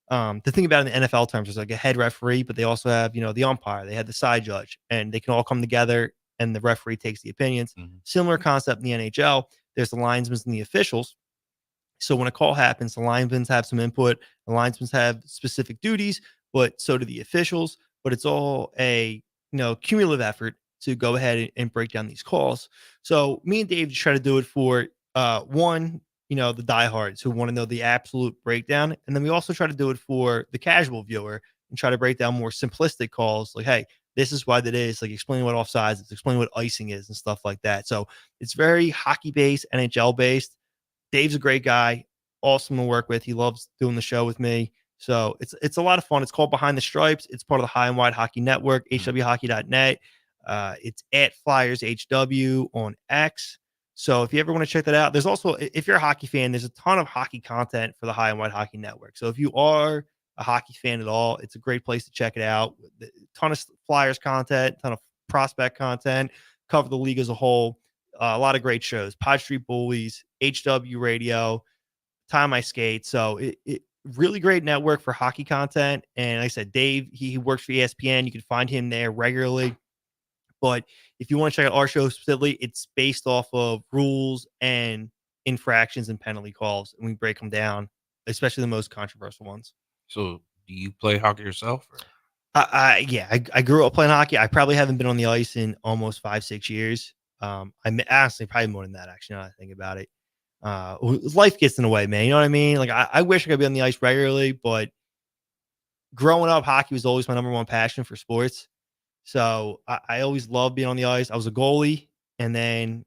The thing about it in the NFL terms is like a head referee, but they also have, the umpire, they had the side judge, and they can all come together and the referee takes the opinions. Similar concept in the NHL. There's the linesmen and the officials. So when a call happens, the linesmen have some input, the linesmen have specific duties, but so do the officials. But it's all a cumulative effort to go ahead and break down these calls. So me and Dave just try to do it for one, the diehards who want to know the absolute breakdown. And then we also try to do it for the casual viewer and try to break down more simplistic calls like, hey, this is why that is, like explaining what offsides is, explaining what icing is and stuff like that. So it's very hockey based, NHL based. Dave's a great guy, awesome to work with. He loves doing the show with me. So it's a lot of fun. It's called Behind the Stripes. It's part of the High and Wide Hockey Network, hwhockey.net. It's at Flyers HW on X. So if you ever want to check that out, there's also, if you're a hockey fan, there's a ton of hockey content for the High and Wide Hockey Network. So if you are a hockey fan at all, it's a great place to check it out. A ton of Flyers content, ton of prospect content, cover the league as a whole. A lot of great shows, Pod Street Bullies, HW Radio, Time I Skate. So it really great network for hockey content. And like I said, Dave, he works for ESPN. You can find him there regularly. But if you want to check out our show specifically, it's based off of rules and infractions and penalty calls. And we break them down, especially the most controversial ones. So do you play hockey yourself? Or? I grew up playing hockey. I probably haven't been on the ice in almost 5, 6 years. I'm honestly probably more than that, actually, now that I think about it. Life gets in the way, man. You know what I mean? Like I wish I could be on the ice regularly, but growing up, hockey was always my number one passion for sports. So I always loved being on the ice. I was a goalie. And then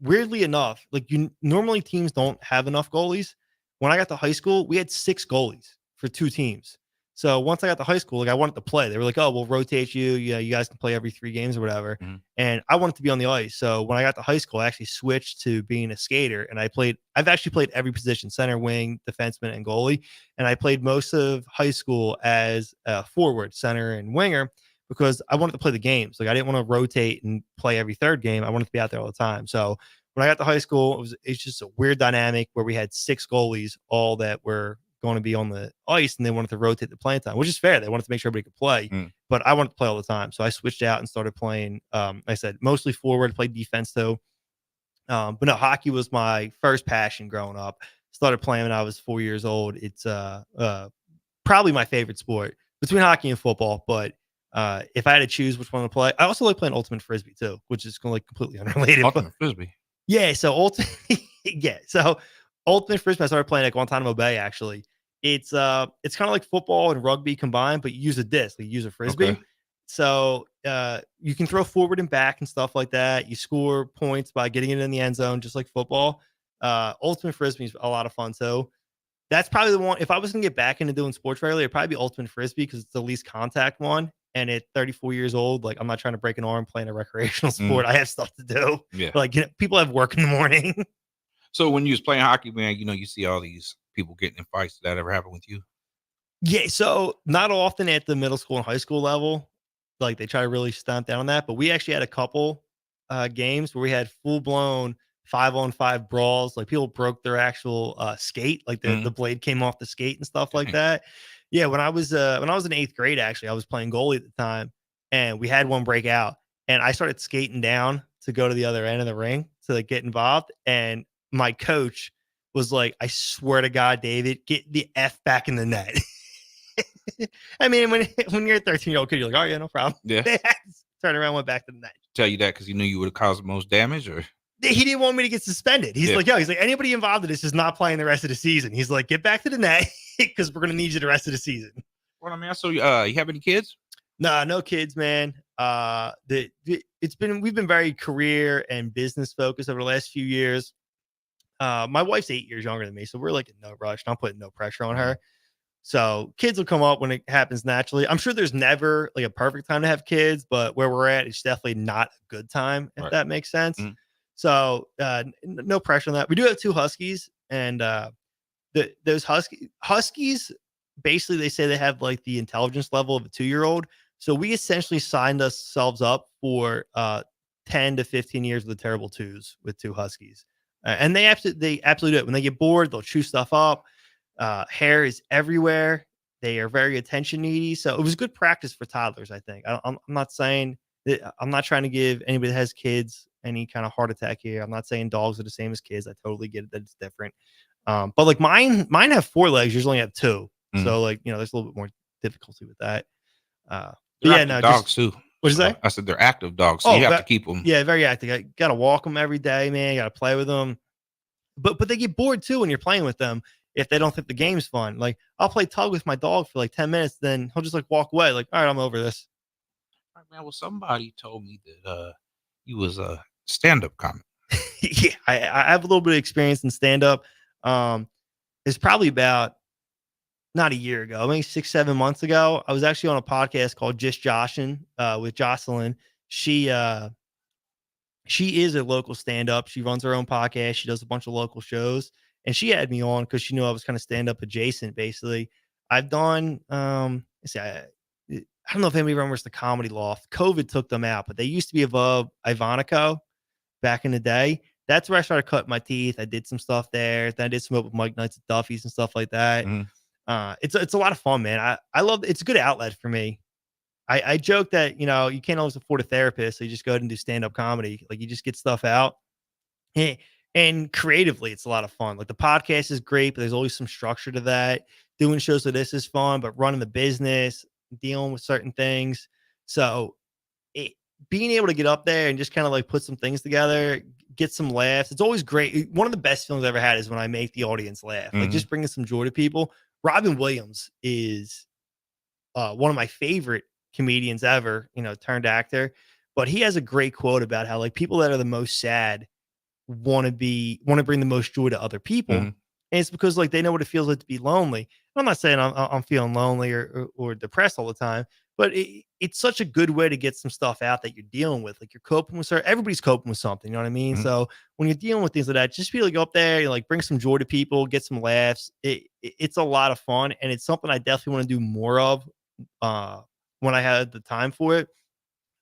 weirdly enough, like normally teams don't have enough goalies. When I got to high school, we had 6 goalies for 2 teams. So once I got to high school, like I wanted to play. They were like, oh, we'll rotate you. Yeah, you guys can play every 3 games or whatever. And I wanted to be on the ice. So when I got to high school, I actually switched to being a skater. And I've actually played every position, center, wing, defenseman, and goalie. And I played most of high school as a forward, center, and winger because I wanted to play the games. Like I didn't want to rotate and play every 3rd game. I wanted to be out there all the time. So when I got to high school, it's just a weird dynamic where we had 6 goalies, all that were going to be on the ice, and they wanted to rotate the playing time, which is fair. They wanted to make sure everybody could play, but I wanted to play all the time. So I switched out and started playing, like I said, mostly forward, played defense too. But no, hockey was my first passion growing up. Started playing when I was 4 years old. It's probably my favorite sport between hockey and football. But if I had to choose which one to play, I also like playing ultimate frisbee too, which is completely unrelated. Ultimate frisbee. Yeah. So ultimate frisbee, I started playing at Guantanamo Bay. Actually, it's kind of like football and rugby combined, but you use a disc, you use a frisbee. Okay. So you can throw forward and back and stuff like that. You score points by getting it in the end zone, just like football. Ultimate frisbee is a lot of fun too. That's probably the one. If I was gonna get back into doing sports regularly, it'd probably be ultimate frisbee because it's the least contact one. And at 34 years old, like I'm not trying to break an arm playing a recreational sport. I have stuff to do. Yeah. Like people have work in the morning. So when you was playing hockey, man, you see all these people getting in fights. Did that ever happen with you? Yeah. So not often at the middle school and high school level. Like they try to really stomp down on that. But we actually had a couple games where we had full blown 5-on-5 brawls. Like people broke their actual skate, like the blade came off the skate and stuff like that. Yeah, when I was in 8th grade, actually, I was playing goalie at the time, and we had one break out, and I started skating down to go to the other end of the ring to like get involved. And my coach was like, "I swear to God, David, get the F back in the net." I mean, when you're a 13-year-old kid, you're like, "Oh yeah, no problem." Yeah. Turn around, went back to the net. Tell you that because he knew you would have caused the most damage, or he didn't want me to get suspended. He's like, anybody involved in this is not playing the rest of the season. He's like, get back to the net because we're gonna need you the rest of the season. Well, I mean, so you have any kids? Nah, no kids, man. We've been very career and business focused over the last few years. My wife's 8 years younger than me, so we're like in no rush. I'm putting no pressure on her. So kids will come up when it happens naturally. I'm sure there's never like a perfect time to have kids, but where we're at, it's definitely not a good time, if that makes sense. So no pressure on that. We do have 2 Huskies, and those Huskies, basically they say they have like the intelligence level of a 2-year-old. So we essentially signed ourselves up for 10 to 15 years with the terrible twos with 2 Huskies. And they absolutely do it. When they get bored, they'll chew stuff up. Hair is everywhere. They are very attention needy. So it was good practice for toddlers, I think. I'm not saying that, I'm not trying to give anybody that has kids any kind of heart attack here. I'm not saying dogs are the same as kids. I totally get it that it's different. But like mine have 4 legs. Yours only have 2. So like, there's a little bit more difficulty with that. Dogs too. What'd you say? I said they're active dogs, so you have to keep them. Yeah, very active. I got to walk them every day, man. You got to play with them. But they get bored too when you're playing with them if they don't think the game's fun. Like I'll play tug with my dog for like 10 minutes, then he'll just like walk away. Like, all right, I'm over this. All right, man. Well, somebody told me that you was a stand-up comic. Yeah, I have a little bit of experience in stand-up. It's probably about not a year ago, maybe 6-7 months ago. I was actually on a podcast called Just Joshin with Jocelyn. She is a local stand-up. She runs her own podcast. She does a bunch of local shows, and she had me on because she knew I was kind of stand-up adjacent. Basically, I've done. I don't know if anybody remembers the Comedy Loft. COVID took them out, but they used to be above Ivanico back in the day. That's where I started cutting my teeth. I did some stuff there. Then I did some up with Mike Knights at Duffy's and stuff like that. It's a lot of fun, man. I love it's a good outlet for me. I joke that you can't always afford a therapist, so you just go ahead and do stand-up comedy. Like you just get stuff out. And creatively, it's a lot of fun. Like the podcast is great, but there's always some structure to that. Doing shows like this is fun, but running the business, dealing with certain things. So being able to get up there and just kind of like put some things together, get some laughs. It's always great. One of the best feelings I've ever had is when I make the audience laugh, like just bringing some joy to people. Robin Williams is one of my favorite comedians ever, turned actor, but he has a great quote about how like people that are the most sad want to bring the most joy to other people. And it's because like they know what it feels like to be lonely. I'm not saying I'm feeling lonely or depressed all the time, but it's such a good way to get some stuff out that you're dealing with. Like you're coping with everybody's coping with something, you know what I mean? So when you're dealing with things like that, just be able to go up there, like bring some joy to people, get some laughs. It's a lot of fun, and it's something I definitely want to do more of when I had the time for it.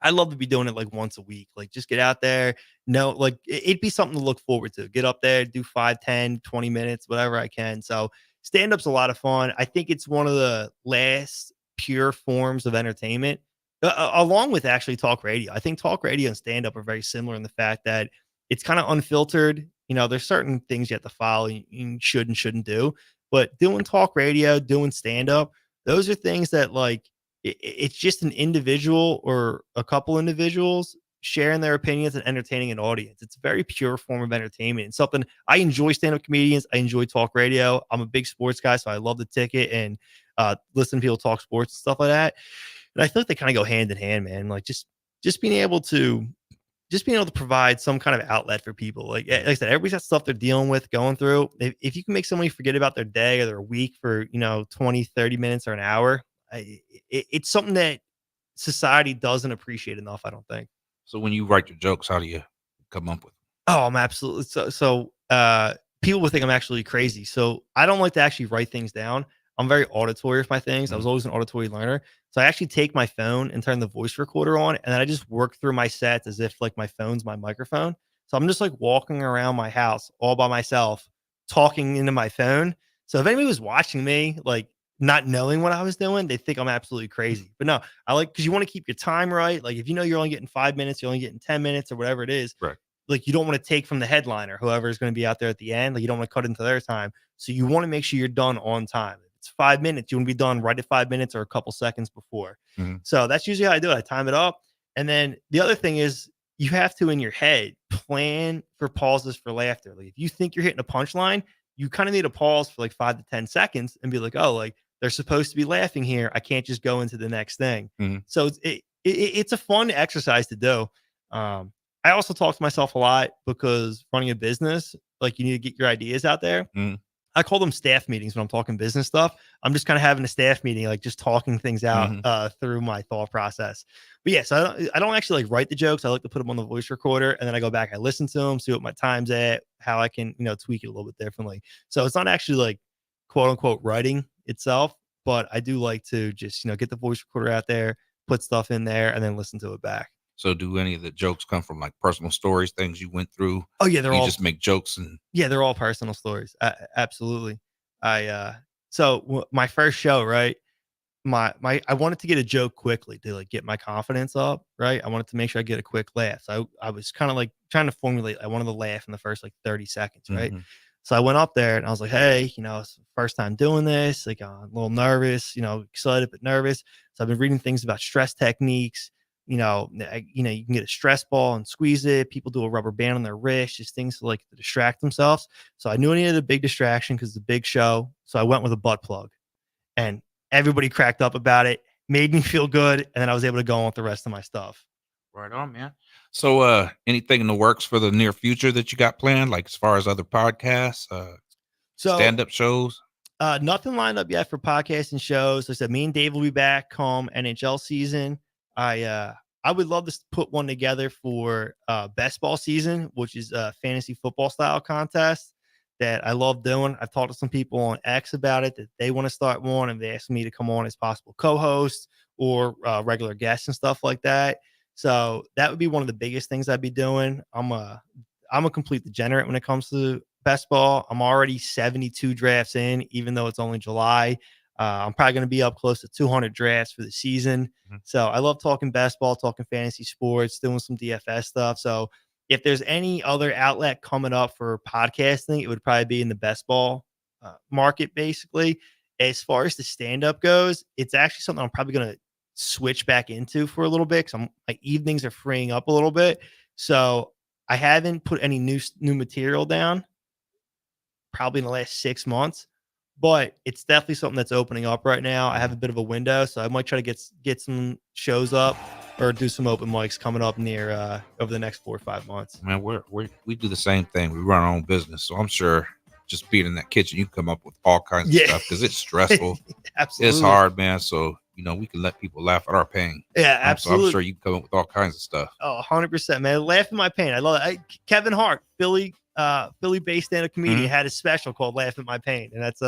I'd love to be doing it like once a week. Like just get out there. No, like it'd be something to look forward to. Get up there, do 5, 10, 20 minutes, whatever I can. So stand-up's a lot of fun. I think it's one of the last pure forms of entertainment, along with actually talk radio. I think talk radio and stand-up are very similar in the fact that it's kind of unfiltered. There's certain things you have to follow you should and shouldn't do. But doing talk radio, doing stand-up, those are things that like, it's just an individual or a couple individuals sharing their opinions and entertaining an audience. It's a very pure form of entertainment. And something I enjoy stand-up comedians. I enjoy talk radio. I'm a big sports guy, so I love the ticket and listen to people talk sports and stuff like that. And I feel like they kind of go hand in hand, man. Like just being able to just being able to provide some kind of outlet for people. Like I said, everybody's got stuff they're dealing with, going through. If you can make somebody forget about their day or their week for, 20, 30 minutes or an hour, it's something that society doesn't appreciate enough, I don't think. So when you write your jokes, how do you come up with? Oh, I'm absolutely people would think I'm actually crazy. So I don't like to actually write things down. I'm very auditory with my things. I was always an auditory learner. So I actually take my phone and turn the voice recorder on, and then I just work through my sets as if like my phone's my microphone. So I'm just like walking around my house all by myself, talking into my phone. So if anybody was watching me, like not knowing what I was doing, they think I'm absolutely crazy. But no, I like, because you want to keep your time right. Like if you know you're only getting 5 minutes, you're only getting 10 minutes or whatever it is. Right. Like you don't want to take from the headliner, whoever is going to be out there at the end. Like you don't want to cut into their time. So you want to make sure you're done on time. If it's 5 minutes, you want to be done right at 5 minutes or a couple seconds before. So that's usually how I do it. I time it up. And then the other thing is you have to, in your head, plan for pauses for laughter. Like if you think you're hitting a punchline, you kind of need to pause for like 5 to 10 seconds and be like, oh, like they're supposed to be laughing here. I can't just go into the next thing. So it's a fun exercise to do. I also talk to myself a lot because running a business, like you need to get your ideas out there. I call them staff meetings when I'm talking business stuff. I'm just kind of having a staff meeting, like just talking things out through my thought process. But yeah, so I don't actually like write the jokes. I like to put them on the voice recorder and then I go back, I listen to them, see what my time's at, how I can, tweak it a little bit differently. So it's not actually like quote unquote writing itself, but I do like to just, get the voice recorder out there, put stuff in there and then listen to it back. So do any of the jokes come from like personal stories, things you went through? Oh yeah, they're all just make jokes and they're all personal stories. Absolutely. So my first show, right? I wanted to get a joke quickly to like get my confidence up, right? I wanted to make sure I get a quick laugh. So I was kind of like trying to formulate. I wanted to laugh in the first like 30 seconds, right? So I went up there and I was like, hey, it's the first time doing this. Like I'm a little nervous, excited but nervous. So I've been reading things about stress techniques. You can get a stress ball and squeeze it. People do a rubber band on their wrist, just things to like to distract themselves. So I knew I needed a big distraction because it's a big show. So I went with a butt plug and everybody cracked up about it, made me feel good. And then I was able to go on with the rest of my stuff. Right on, man. So anything in the works for the near future that you got planned, like as far as other podcasts, stand-up shows? Nothing lined up yet for podcasts and shows. Like I said, me and Dave will be back come NHL season. I would love to put one together for best ball season, which is a fantasy football style contest that I love doing. I've talked to some people on X about it that they want to start one, and they asked me to come on as possible co-host or regular guests and stuff like that. So that would be one of the biggest things I'd be doing. I'm a complete degenerate when it comes to best ball. I'm already 72 drafts in, even though it's only July. I'm probably going to be up close to 200 drafts for the season. So I love talking basketball, talking fantasy sports, doing some DFS stuff. So if there's any other outlet coming up for podcasting, it would probably be in the best ball market, basically. As far as the stand-up goes, it's actually something I'm probably going to switch back into for a little bit because my evenings are freeing up a little bit. So I haven't put any new material down probably in the last 6 months. But it's definitely something that's opening up right now. I have a bit of a window, so I might try to get some shows up or do some open mics coming up near over the next 4 or 5 months. Man, we do the same thing. We run our own business, so I'm sure just being in that kitchen, you can come up with all kinds of stuff because it's stressful. Absolutely, it's hard, man. So we can let people laugh at our pain. Yeah, absolutely. So I'm sure you can come up with all kinds of stuff. Oh, 100%, man. Laugh at my pain. I love it. Kevin Hart, Philly-based stand-up comedian, had a special called "Laugh at My Pain," and that's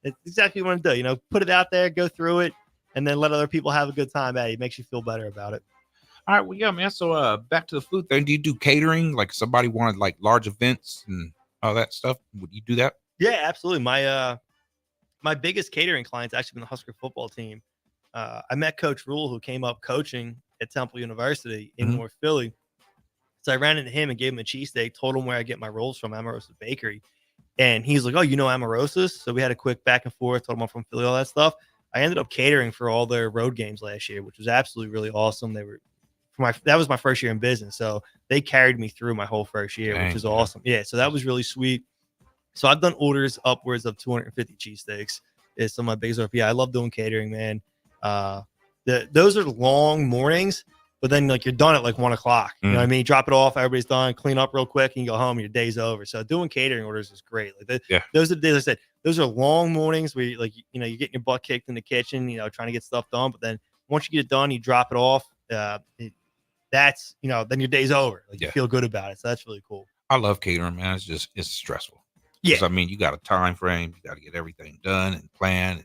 it's exactly what I want to do. Put it out there, go through it, and then let other people have a good time at it. It makes you feel better about it. All right, well, yeah, man. So back to the food thing. Do you do catering? Like somebody wanted like large events and all that stuff? Would you do that? Yeah, absolutely. My biggest catering client's actually been the Husker football team. I met Coach Rule, who came up coaching at Temple University in North Philly. So I ran into him and gave him a cheesesteak, told him where I get my rolls from, Amorosa Bakery. And he's like, oh, you know Amorosa's? So we had a quick back and forth, told him I'm from Philly, all that stuff. I ended up catering for all their road games last year, which was absolutely really awesome. That was my first year in business. So they carried me through my whole first year, which is awesome. Yeah, so that was really sweet. So I've done orders upwards of 250 cheesesteaks. It's some of my biggest RP. I love doing catering, man. Those are long mornings. but then like you're done at like 1 o'clock. You know what I mean? Drop it off, everybody's done, clean up real quick, and you go home. And your day's over. So doing catering orders is great. Like those are the days I said. Those are long mornings where you're getting your butt kicked in the kitchen, trying to get stuff done. But then once you get it done, you drop it off. That's then your day's over. Like you feel good about it. So that's really cool. I love catering, man. It's stressful. Yeah. I mean, you got a time frame. You got to get everything done and plan.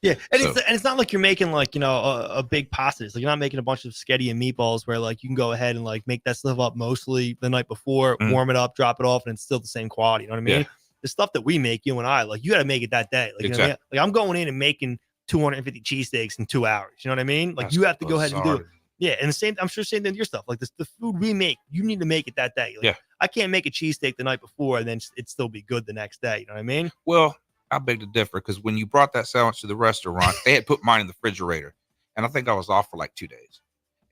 Yeah, and it's not like you're making like a big pasta. It's like you're not making a bunch of spaghetti and meatballs where like you can go ahead and like make that stuff up mostly the night before, warm it up, drop it off, and it's still the same quality. You know what I mean? Yeah. The stuff that we make, you and I, like you got to make it that day. Like, exactly. Like I'm going in and making 250 cheesesteaks in 2 hours. You know what I mean? Like you have to go ahead and do it. Yeah, and I'm sure same thing with your stuff. Like the food we make, you need to make it that day. Like, I can't make a cheesesteak the night before and then it still be good the next day. You know what I mean? Well, I beg to differ because when you brought that sandwich to the restaurant, they had put mine in the refrigerator, and I think I was off for like 2 days.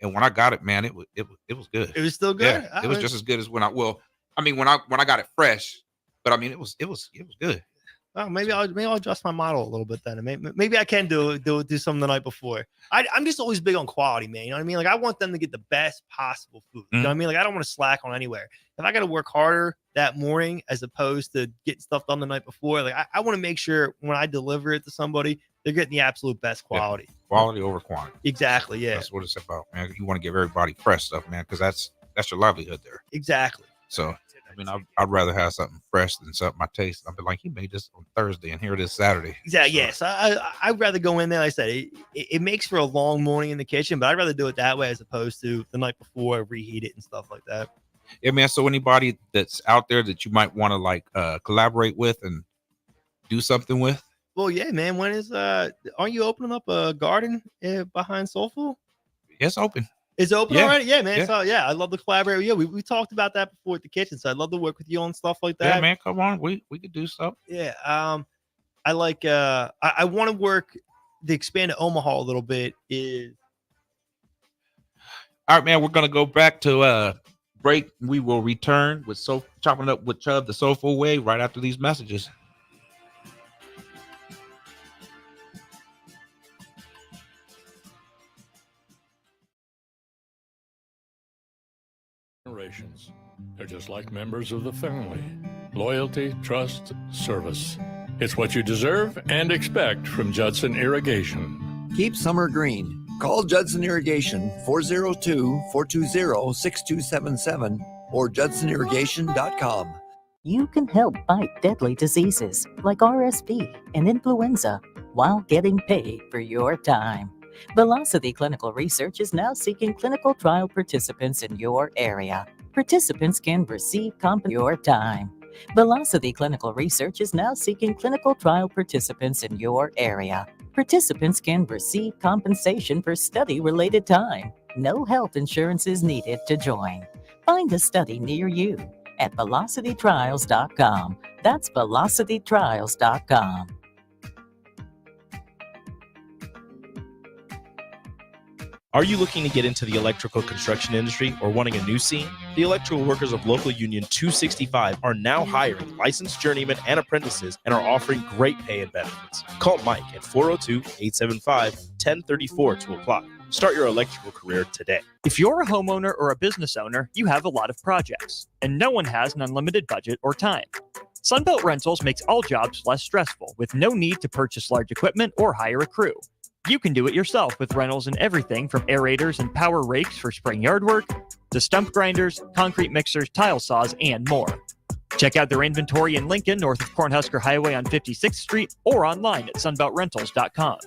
And when I got it, man, it was good. It was still good. Yeah, it was just as good as when I got it fresh, but I mean it was good. Oh, maybe I'll adjust my model a little bit then. Maybe I can do something the night before. I'm just always big on quality, man. You know what I mean? Like I want them to get the best possible food. You know what I mean? Like I don't want to slack on anywhere. If I got to work harder that morning as opposed to getting stuff done the night before, like I want to make sure when I deliver it to somebody, they're getting the absolute best quality. Yeah. Quality over quantity. Exactly. Yeah. That's what it's about, man. You want to give everybody fresh stuff, man, because that's your livelihood there. Exactly. So. I mean, I'd rather have something fresh than something I taste. I'd be like, he made this on Thursday, and here it is Saturday. Exactly. Yes, I'd rather go in there. Like I said, it makes for a long morning in the kitchen, but I'd rather do it that way as opposed to the night before, reheat it and stuff like that. Yeah, man. So anybody that's out there that you might want to like collaborate with and do something with? Well, yeah, man. When is aren't you opening up a garden behind SoulFull? It's open. It's open already? Yeah, man. Yeah. So, I'd love to collaborate with you. We talked about that before at the kitchen, so I'd love to work with you on stuff like that. Yeah, man. Come on. We could do stuff. Yeah. I like, I want to work the expand to Omaha a little bit. All right, man. We're going to go back to break. We will return with Chopping It Up with Chubb the SoulFull Way right after these messages. Generations. They're just like members of the family. Loyalty, trust, service. It's what you deserve and expect from Judson Irrigation. Keep summer green. Call Judson Irrigation 402-420-6277 or judsonirrigation.com. You can help fight deadly diseases like RSV and influenza while getting paid for your time. Velocity Clinical Research is now seeking clinical trial participants in your area. Participants can receive your time. Velocity Clinical Research is now seeking clinical trial participants in your area. Participants can receive compensation for study-related time. No health insurance is needed to join. Find a study near you at velocitytrials.com. That's velocitytrials.com. Are you looking to get into the electrical construction industry or wanting a new scene? The electrical workers of Local Union 265 are now hiring licensed journeymen and apprentices and are offering great pay and benefits. Call Mike at 402-875-1034 to apply. Start your electrical career today. If you're a homeowner or a business owner, you have a lot of projects, and no one has an unlimited budget or time. Sunbelt Rentals makes all jobs less stressful with no need to purchase large equipment or hire a crew. You can do it yourself with rentals and everything from aerators and power rakes for spring yard work to stump grinders, concrete mixers, tile saws, and more. Check out their inventory in Lincoln, north of Cornhusker Highway on 56th Street, or online at sunbeltrentals.com.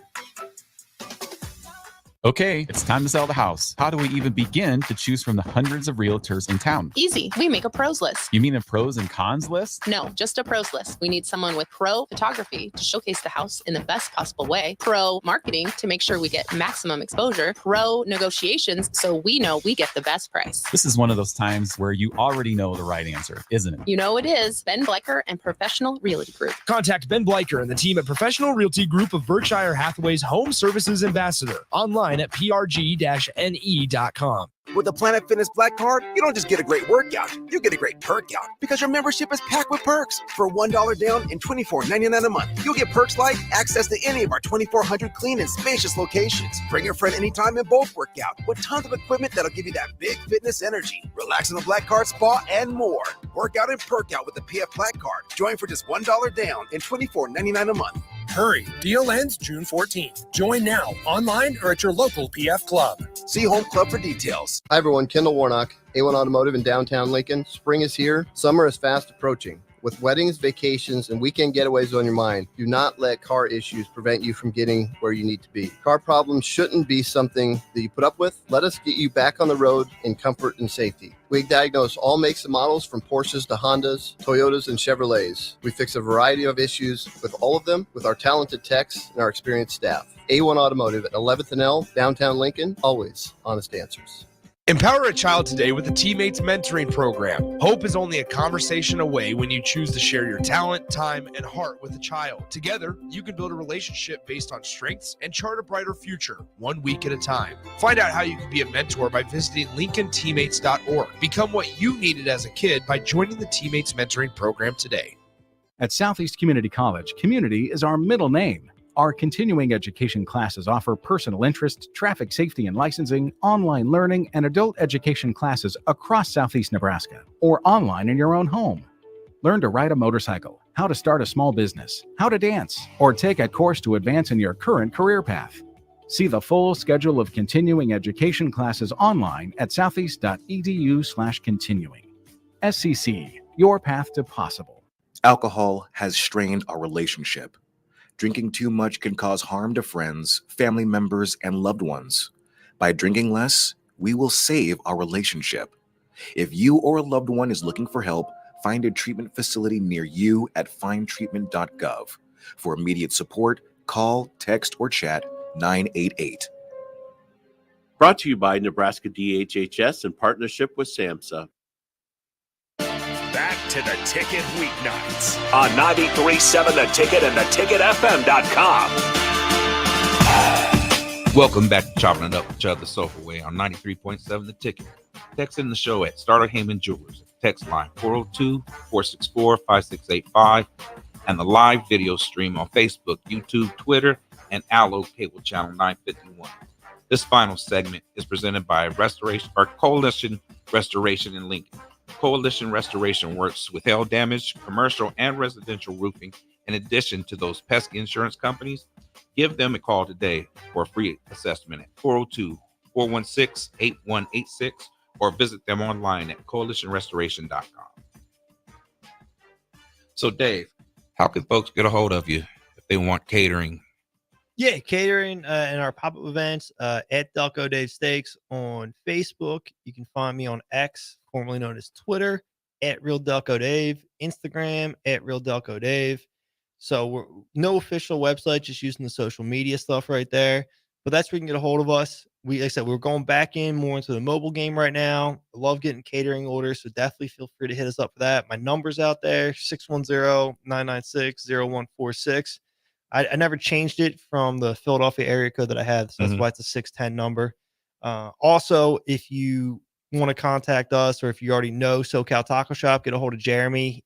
Okay, it's time to sell the house. How do we even begin to choose from the hundreds of realtors in town? Easy. We make a pros list. You mean a pros and cons list? No, just a pros list. We need someone with pro photography to showcase the house in the best possible way, pro marketing to make sure we get maximum exposure, pro negotiations so we know we get the best price. This is one of those times where you already know the right answer, isn't it? You know it is. Ben Blecker and Professional Realty Group. Contact Ben Blecker and the team at Professional Realty Group of Berkshire Hathaway's Home Services Ambassador. Online online at prg-ne.com. With the Planet Fitness Black Card, you don't just get a great workout, you get a great perk out because your membership is packed with perks. For $1 down and $24.99 a month, you'll get perks like access to any of our 2,400 clean and spacious locations. Bring your friend anytime and both work out with tons of equipment that'll give you that big fitness energy. Relax in the Black Card spa and more. Work out and perk out with the PF Black Card. Join for just $1 down and $24.99 a month. Hurry, deal ends June 14th. Join now, online or at your local PF Club. See Home Club for details. Hi everyone, Kendall Warnock, A1 Automotive in downtown Lincoln. Spring is here. Summer is fast approaching. With weddings, vacations, and weekend getaways on your mind, do not let car issues prevent you from getting where you need to be. Car problems shouldn't be something that you put up with. Let us get you back on the road in comfort and safety. We diagnose all makes and models from Porsches to Hondas, Toyotas, and Chevrolets. We fix a variety of issues with all of them with our talented techs and our experienced staff. A1 Automotive at 11th and L, downtown Lincoln, always honest answers. Empower a child today with the Teammates Mentoring Program. Hope is only a conversation away when you choose to share your talent, time, and heart with a child. Together, you can build a relationship based on strengths and chart a brighter future, 1 week at a time. Find out how you can be a mentor by visiting LincolnTeammates.org. Become what you needed as a kid by joining the Teammates Mentoring Program today. At Southeast Community College, community is our middle name. Our continuing education classes offer personal interest, traffic safety and licensing, online learning, and adult education classes across Southeast Nebraska or online in your own home. Learn to ride a motorcycle, how to start a small business, how to dance, or take a course to advance in your current career path. See the full schedule of continuing education classes online at southeast.edu/continuing. SCC, your path to possible. Alcohol has strained our relationship. Drinking too much can cause harm to friends, family members, and loved ones. By drinking less, we will save our relationship. If you or a loved one is looking for help, find a treatment facility near you at findtreatment.gov. For immediate support, call, text, or chat 988. Brought to you by Nebraska DHHS in partnership with SAMHSA. Back to the Ticket weeknights on 93.7 The Ticket and theticketfm.com. Welcome back to Choppin It Up with Chubb the SoulFull Way on 93.7 The Ticket. Text in the show at Starter Heyman Jewelers. Text line 402-464-5685 and the live video stream on Facebook, YouTube, Twitter, and Allo Cable Channel 951. This final segment is presented by Coalition Restoration in Lincoln. Coalition Restoration works with hail damage, commercial and residential roofing. In addition to those pesky insurance companies, give them a call today for a free assessment at 402-416-8186 or visit them online at coalitionrestoration.com. So, Dave, how can folks get a hold of you if they want catering? Yeah, catering and our pop-up events at Delco Dave Steaks on Facebook. You can find me on X, formerly known as Twitter, at Real Delco Dave, Instagram at Real Delco Dave. So we're no official website, just using the social media stuff right there. But that's where you can get a hold of us. Like I said, we're going back in more into the mobile game right now. I love getting catering orders, so definitely feel free to hit us up for that. My number's out there, 610-996-0146. I never changed it from the Philadelphia area code that I had, so that's why it's a 610 number. Also, if you want to contact us or if you already know SoCal Taco Shop, get a hold of Jeremy.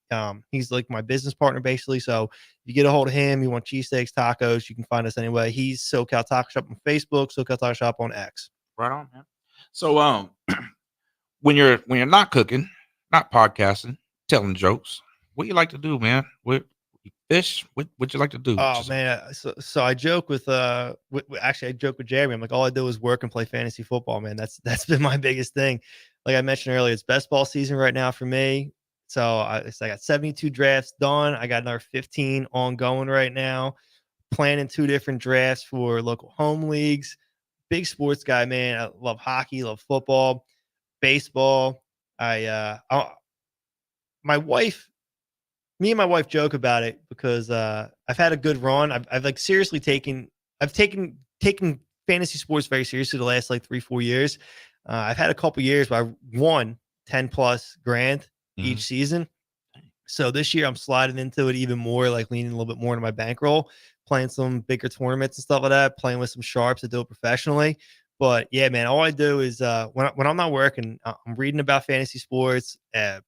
He's like my business partner, basically. So if you get a hold of him, you want cheesesteaks, tacos, you can find us anyway. He's SoCal Taco Shop on Facebook, SoCal Taco Shop on X. Right on, man. So when you're not cooking, not podcasting, telling jokes, what you like to do, man? Fish? What you like to do? Oh man, so I joke with actually I joke with Jeremy. I'm like, all I do is work and play fantasy football, man. That's been my biggest thing. Like I mentioned earlier, it's best ball season right now for me. So I got 72 drafts done. I got another 15 ongoing right now. Planning 2 different drafts for local home leagues. Big sports guy, man. I love hockey, love football, baseball. Me and my wife joke about it because I've had a good run. I've like seriously taken fantasy sports very seriously the last like 3-4 years. I've had a couple years where I won 10+ grand each season. So this year I'm sliding into it even more, like leaning a little bit more into my bankroll, playing some bigger tournaments and stuff like that, playing with some sharps that do it professionally. But yeah, man, all I do is when I'm not working, I'm reading about fantasy sports,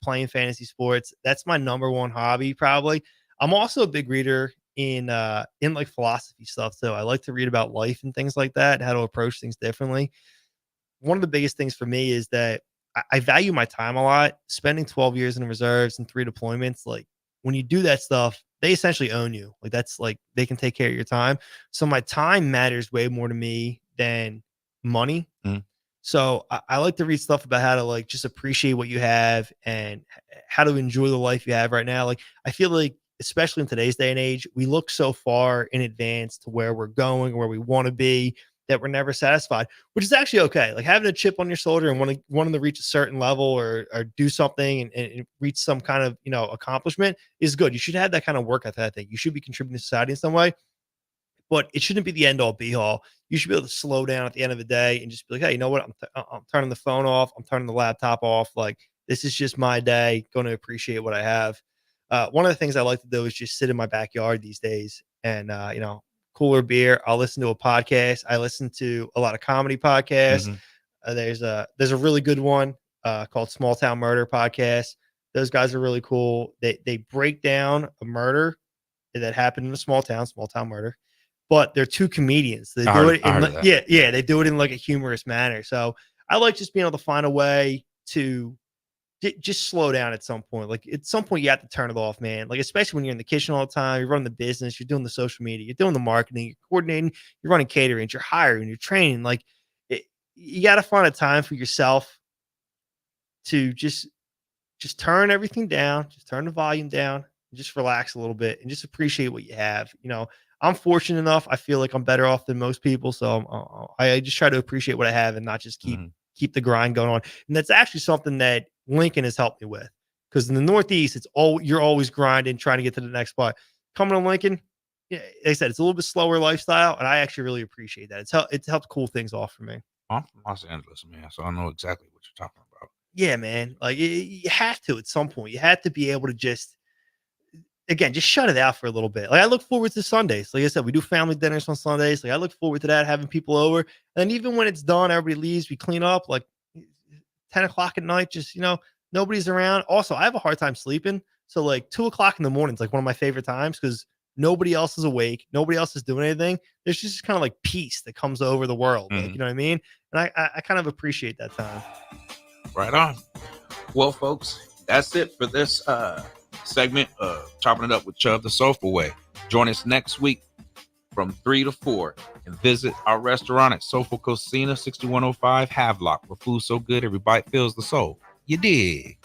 playing fantasy sports. That's my number one hobby, probably. I'm also a big reader in like philosophy stuff. So I like to read about life and things like that, how to approach things differently. One of the biggest things for me is that I value my time a lot. Spending 12 years in reserves and 3 deployments, like when you do that stuff, they essentially own you. Like that's like they can take care of your time. So my time matters way more to me than money. So I like to read stuff about how to like just appreciate what you have and how to enjoy the life you have right now. Like I feel like, especially in today's day and age, we look so far in advance to where we're going, where we want to be, that we're never satisfied, which is actually okay. Like having a chip on your shoulder and wanting to reach a certain level or do something and reach some kind of, accomplishment is good. You should have that kind of work ethic. I think you should be contributing to society in some way, but it shouldn't be the end all be all. You should be able to slow down at the end of the day and just be like, hey, you know what? I'm turning the phone off. I'm turning the laptop off. Like this is just my day. Going to appreciate what I have. One of the things I like to do is just sit in my backyard these days and, cooler beer. I'll listen to a podcast. I listen to a lot of comedy podcasts. There's a really good one called Small Town Murder Podcast. Those guys are really cool. They break down a murder that happened in a small town murder, but they're two comedians. They do it in they do it in like a humorous manner. So I like just being able to find a way to just slow down at some point. Like at some point you have to turn it off, man. Like, especially when you're in the kitchen all the time, you're running the business, you're doing the social media, you're doing the marketing, you're coordinating, you're running catering, you're hiring, you're training. Like you got to find a time for yourself to just turn everything down, just turn the volume down, and just relax a little bit and just appreciate what you have. I'm fortunate enough. I feel like I'm better off than most people. So I just try to appreciate what I have and not just keep the grind going on. And that's actually something that Lincoln has helped me with, because in the Northeast, you're always grinding, trying to get to the next spot. Coming to Lincoln, like I said, it's a little bit slower lifestyle, and I actually really appreciate that. It's helped cool things off for me. I'm from Los Angeles, man, so I know exactly what you're talking about. Yeah, man. Like you have to at some point. You have to be able to just shut it out for a little bit. Like I look forward to Sundays. Like I said, we do family dinners on Sundays. Like I look forward to that, having people over. And even when it's done, everybody leaves, we clean up like 10 o'clock at night, just, nobody's around. Also, I have a hard time sleeping. So like 2 o'clock in the morning is like one of my favorite times because nobody else is awake. Nobody else is doing anything. There's just kind of like peace that comes over the world. Like, you know what I mean? And I kind of appreciate that time. Right on. Well, folks, that's it for this segment of Chopping It Up with Chubb the SoulFull Way. Join us next week from 3 to 4 and visit our restaurant at SoulFull Cocina, 6105 Havelock, where food's so good every bite fills the soul. You dig?